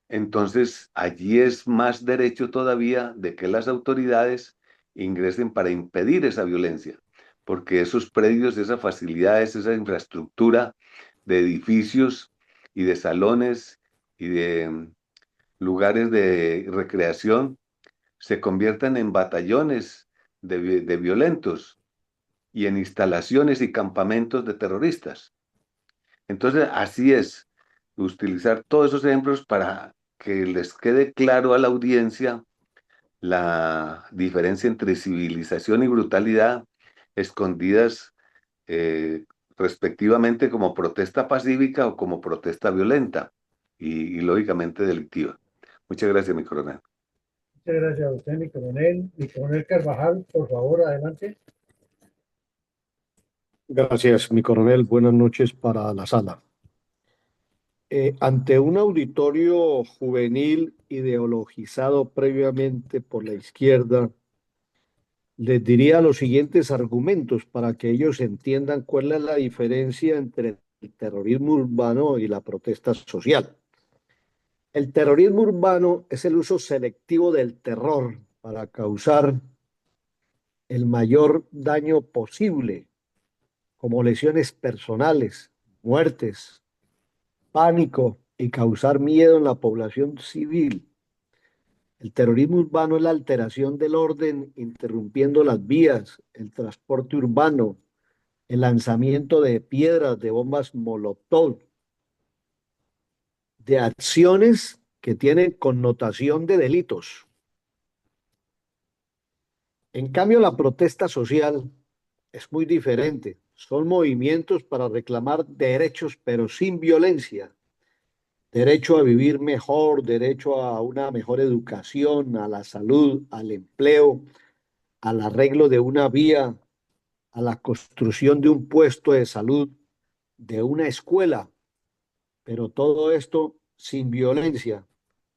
entonces allí es más derecho todavía de que las autoridades ingresen para impedir esa violencia, porque esos predios, esas facilidades, esa infraestructura de edificios y de salones y de lugares de recreación se convierten en batallones de violentos y en instalaciones y campamentos de terroristas. Entonces, así es, utilizar todos esos ejemplos para que les quede claro a la audiencia la diferencia entre civilización y brutalidad escondidas respectivamente como protesta pacífica o como protesta violenta y lógicamente delictiva. Muchas gracias, mi coronel. Muchas gracias a usted, mi coronel. Mi coronel Carvajal, por favor, adelante. Gracias, mi coronel. Buenas noches para la sala. Ante un auditorio juvenil ideologizado previamente por la izquierda, les diría los siguientes argumentos para que ellos entiendan cuál es la diferencia entre el terrorismo urbano y la protesta social. El terrorismo urbano es el uso selectivo del terror para causar el mayor daño posible, como lesiones personales, muertes, pánico y causar miedo en la población civil. El terrorismo urbano es la alteración del orden, interrumpiendo las vías, el transporte urbano, el lanzamiento de piedras, de bombas molotov, de acciones que tienen connotación de delitos. En cambio, la protesta social es muy diferente. Son movimientos para reclamar derechos, pero sin violencia. Derecho a vivir mejor, derecho a una mejor educación, a la salud, al empleo, al arreglo de una vía, a la construcción de un puesto de salud, de una escuela, pero todo esto sin violencia.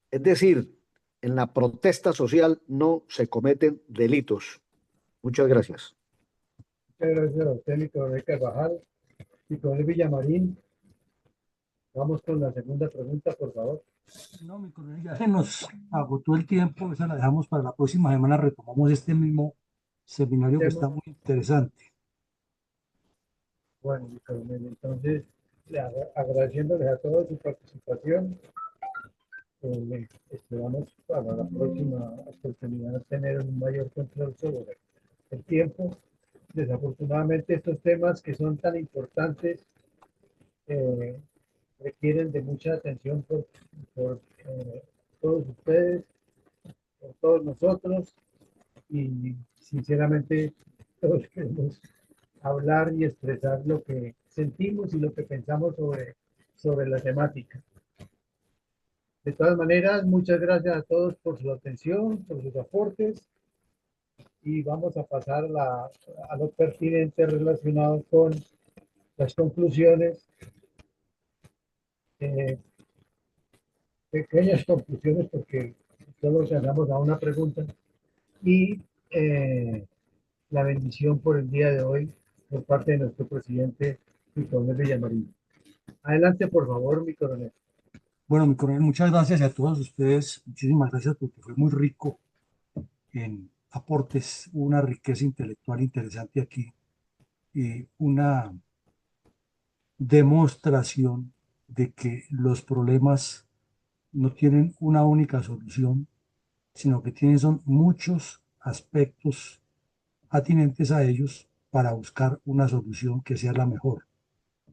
Es decir, en la protesta social no se cometen delitos. Muchas gracias. Muchas gracias a usted, mi coronel Carvajal. Mi coronel Villamarín, vamos con la segunda pregunta, por favor. No, mi coronel, ya se nos agotó el tiempo, esa la dejamos para la próxima semana, retomamos este mismo seminario que está muy interesante. Bueno, mi coronel, entonces, agradeciéndoles a todos su participación, esperamos para la próxima oportunidad tener un mayor control sobre el tiempo. Desafortunadamente, estos temas que son tan importantes requieren de mucha atención por todos ustedes, por todos nosotros, y sinceramente todos queremos hablar y expresar lo que sentimos y lo que pensamos sobre la temática. De todas maneras, muchas gracias a todos por su atención, por sus aportes, y vamos a pasar a lo pertinente relacionado con las conclusiones. Pequeñas conclusiones porque solo llegamos a una pregunta y la bendición por el día de hoy por parte de nuestro presidente Víctor Villamarín. Adelante, por favor, mi coronel. Bueno, mi coronel, muchas gracias a todos ustedes. Muchísimas gracias porque fue muy rico en aportes, una riqueza intelectual interesante aquí y una demostración de que los problemas no tienen una única solución, sino que tienen son muchos aspectos atinentes a ellos para buscar una solución que sea la mejor.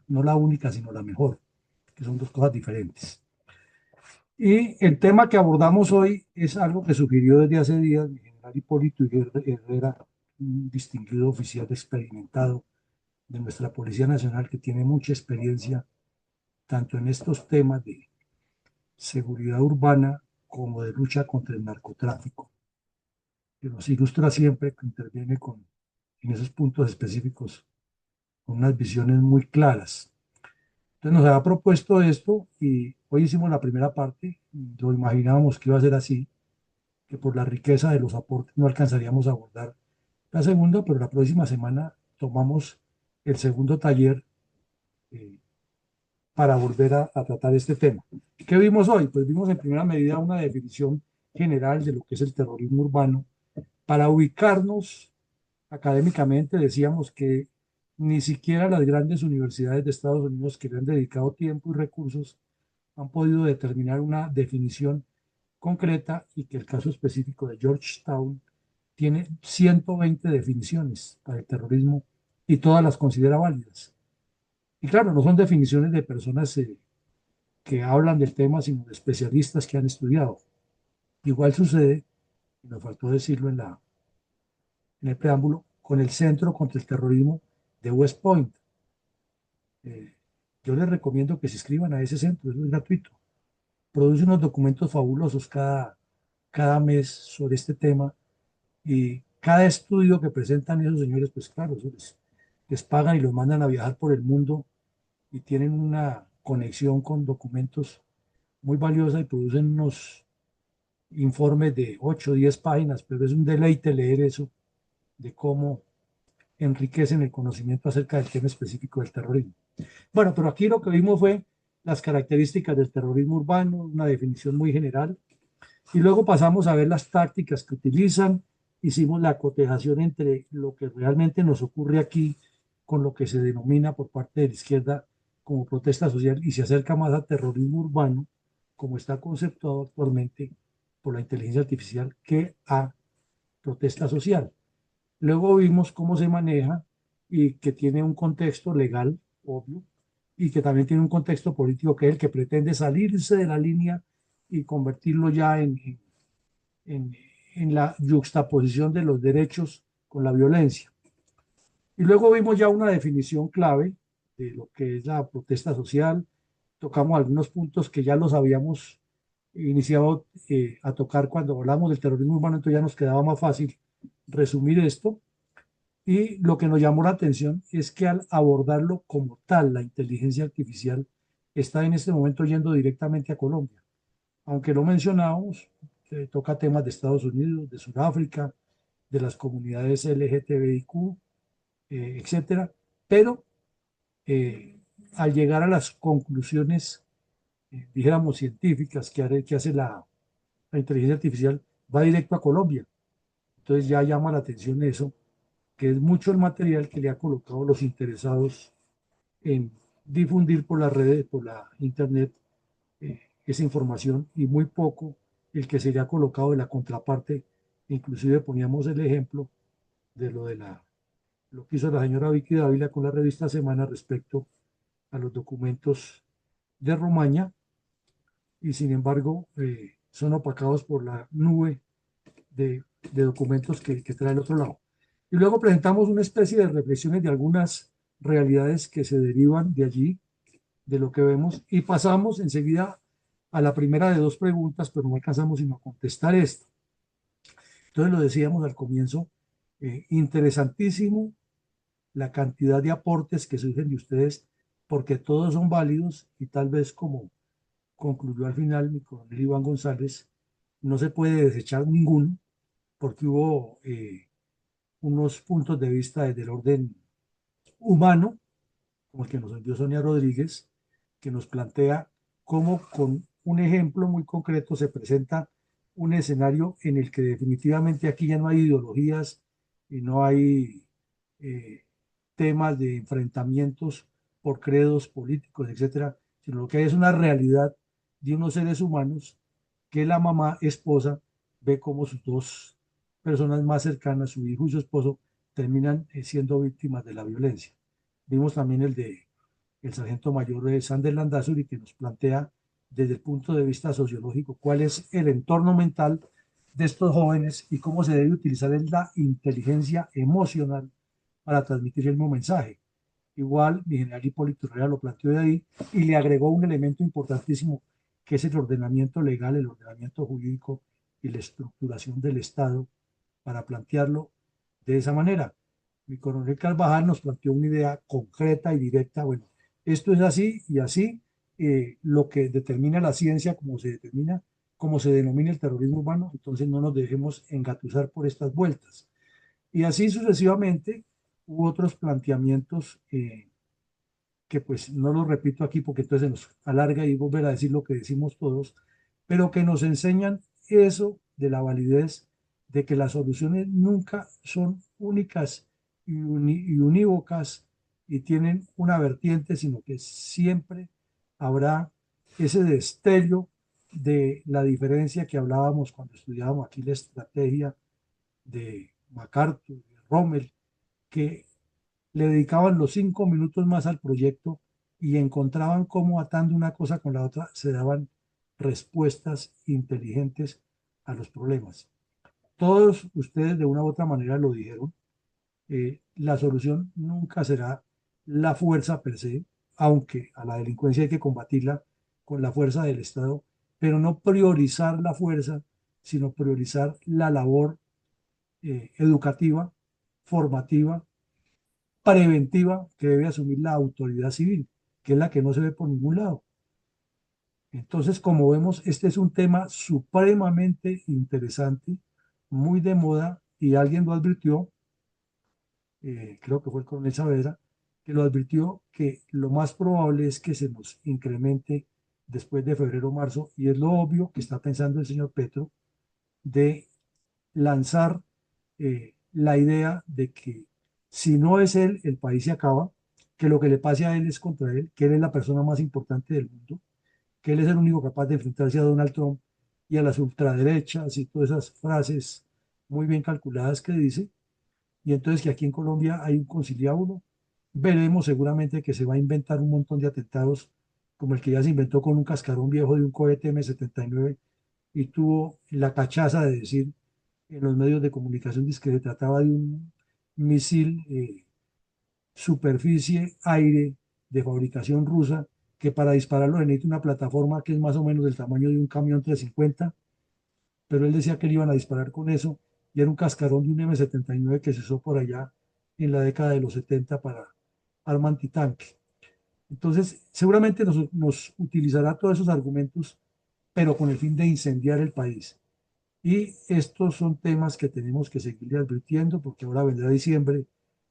No la única, sino la mejor, que son dos cosas diferentes. Y el tema que abordamos hoy es algo que sugirió desde hace días mi general Hipólito Herrera, un distinguido oficial experimentado de nuestra Policía Nacional que tiene mucha experiencia tanto en estos temas de seguridad urbana como de lucha contra el narcotráfico, que nos ilustra siempre, que interviene en esos puntos específicos con unas visiones muy claras. Entonces nos había propuesto esto y hoy hicimos la primera parte, lo imaginábamos que iba a ser así, que por la riqueza de los aportes no alcanzaríamos a abordar la segunda, pero la próxima semana tomamos el segundo taller eh, para volver a tratar este tema. ¿Qué vimos hoy? Pues vimos en primera medida una definición general de lo que es el terrorismo urbano. Para ubicarnos académicamente decíamos que ni siquiera las grandes universidades de Estados Unidos que le han dedicado tiempo y recursos han podido determinar una definición concreta y que el caso específico de Georgetown tiene 120 definiciones para el terrorismo y todas las considera válidas. Y claro, no son definiciones de personas que hablan del tema, sino de especialistas que han estudiado. Igual sucede, y me faltó decirlo en el preámbulo, con el Centro contra el Terrorismo de West Point. Yo les recomiendo que se inscriban a ese centro, es gratuito. Produce unos documentos fabulosos cada mes sobre este tema y cada estudio que presentan esos señores, pues claro, les pagan y los mandan a viajar por el mundo y tienen una conexión con documentos muy valiosa y producen unos informes de 8 o 10 páginas, pero es un deleite leer eso, de cómo enriquecen el conocimiento acerca del tema específico del terrorismo. Bueno, pero aquí lo que vimos fue las características del terrorismo urbano, una definición muy general, y luego pasamos a ver las tácticas que utilizan, hicimos la cotejación entre lo que realmente nos ocurre aquí con lo que se denomina por parte de la izquierda como protesta social y se acerca más a terrorismo urbano, como está conceptuado actualmente por la inteligencia artificial, que a protesta social. Luego vimos cómo se maneja y que tiene un contexto legal, obvio, y que también tiene un contexto político que es el que pretende salirse de la línea y convertirlo ya en, en la yuxtaposición de los derechos con la violencia. Y luego vimos ya una definición clave de lo que es la protesta social. Tocamos algunos puntos que ya los habíamos iniciado a tocar cuando hablamos del terrorismo urbano, entonces ya nos quedaba más fácil resumir esto. Y lo que nos llamó la atención es que al abordarlo como tal, la inteligencia artificial está en este momento yendo directamente a Colombia. Aunque lo mencionamos, toca temas de Estados Unidos, de Sudáfrica, de las comunidades LGTBIQ, etcétera, pero al llegar a las conclusiones, dijéramos, científicas que hace la inteligencia artificial, va directo a Colombia. Entonces ya llama la atención eso, que es mucho el material que le ha colocado los interesados en difundir por las redes, por la internet, esa información y muy poco el que se le ha colocado de la contraparte. Inclusive poníamos el ejemplo de lo que hizo la señora Vicky Dávila con la revista Semana respecto a los documentos de Romaña y sin embargo son opacados por la nube de documentos que trae el otro lado. Y luego presentamos una especie de reflexiones de algunas realidades que se derivan de allí, de lo que vemos, y pasamos enseguida a la primera de dos preguntas, pero no alcanzamos sino a contestar esto. Entonces lo decíamos al comienzo, interesantísimo la cantidad de aportes que surgen de ustedes, porque todos son válidos y tal vez como concluyó al final mi coronel Iván González, no se puede desechar ninguno, porque hubo unos puntos de vista desde el orden humano, como el que nos envió Sonia Rodríguez, que nos plantea cómo con un ejemplo muy concreto se presenta un escenario en el que definitivamente aquí ya no hay ideologías y no hay temas de enfrentamientos por credos políticos, etcétera, sino lo que hay es una realidad de unos seres humanos que la mamá esposa ve como sus dos personas más cercanas, su hijo y su esposo, terminan siendo víctimas de la violencia. Vimos también el de el sargento mayor de Sander Landazuri, que nos plantea desde el punto de vista sociológico cuál es el entorno mental de estos jóvenes y cómo se debe utilizar la inteligencia emocional para transmitir el mismo mensaje. Igual, mi general Hipólito Herrera lo planteó de ahí y le agregó un elemento importantísimo, que es el ordenamiento legal, el ordenamiento jurídico y la estructuración del Estado para plantearlo de esa manera. Mi coronel Carvajal nos planteó una idea concreta y directa. Bueno, esto es así y así. Lo que determina la ciencia, como se determina, como se denomina el terrorismo urbano, entonces no nos dejemos engatusar por estas vueltas. Y así sucesivamente hubo otros planteamientos que pues no los repito aquí porque entonces se nos alarga y volver a decir lo que decimos todos, pero que nos enseñan eso de la validez de que las soluciones nunca son únicas y unívocas y tienen una vertiente, sino que siempre habrá ese destello de la diferencia que hablábamos cuando estudiábamos aquí la estrategia de MacArthur, de Rommel, que le dedicaban los 5 minutos más al proyecto y encontraban cómo atando una cosa con la otra se daban respuestas inteligentes a los problemas. Todos ustedes de una u otra manera lo dijeron, la solución nunca será la fuerza per se, aunque a la delincuencia hay que combatirla con la fuerza del Estado, pero no priorizar la fuerza, sino priorizar la labor educativa, formativa, preventiva que debe asumir la autoridad civil, que es la que no se ve por ningún lado. Entonces, como vemos, este es un tema supremamente interesante, muy de moda, y alguien lo advirtió, creo que fue el coronel Saavedra, que lo advirtió que lo más probable es que se nos incremente después de febrero o marzo, y es lo obvio que está pensando el señor Petro, de lanzar la idea de que si no es él, el país se acaba, que lo que le pase a él es contra él, que él es la persona más importante del mundo, que él es el único capaz de enfrentarse a Donald Trump y a las ultraderechas y todas esas frases muy bien calculadas que dice, y entonces que aquí en Colombia hay un conciliábulo. Veremos seguramente que se va a inventar un montón de atentados, como el que ya se inventó con un cascarón viejo de un cohete M-79 y tuvo la cachaza de decir en los medios de comunicación que se trataba de un misil superficie-aire de fabricación rusa, que para dispararlo se necesita una plataforma que es más o menos del tamaño de un camión 350, pero él decía que le iban a disparar con eso, y era un cascarón de un M-79 que se usó por allá en la década de los 70 para arma antitanque. Entonces, seguramente nos utilizará todos esos argumentos, pero con el fin de incendiar el país. Y estos son temas que tenemos que seguir advirtiendo, porque ahora vendrá diciembre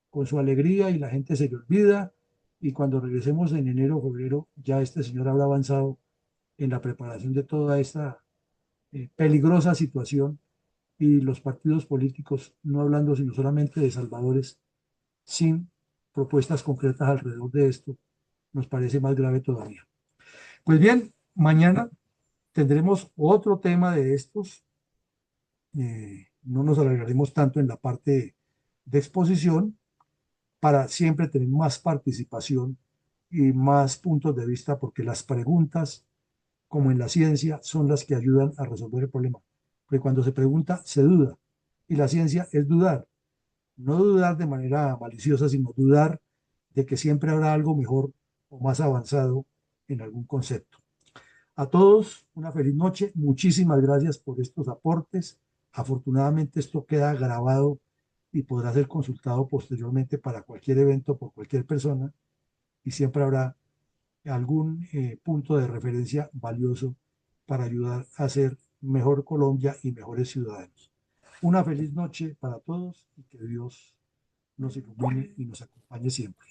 con su alegría y la gente se le olvida, y cuando regresemos en enero o febrero ya este señor habrá avanzado en la preparación de toda esta peligrosa situación, y los partidos políticos no hablando sino solamente de salvadores sin propuestas concretas alrededor de esto, nos parece más grave todavía. Pues bien, mañana tendremos otro tema de estos. No nos alargaremos tanto en la parte de exposición para siempre tener más participación y más puntos de vista, porque las preguntas, como en la ciencia, son las que ayudan a resolver el problema. Porque cuando se pregunta, se duda. Y la ciencia es dudar. No dudar de manera maliciosa, sino dudar de que siempre habrá algo mejor o más avanzado en algún concepto. A todos, una feliz noche. Muchísimas gracias por estos aportes. Afortunadamente esto queda grabado y podrá ser consultado posteriormente para cualquier evento por cualquier persona, y siempre habrá algún punto de referencia valioso para ayudar a hacer mejor Colombia y mejores ciudadanos. Una feliz noche para todos y que Dios nos ilumine y nos acompañe siempre.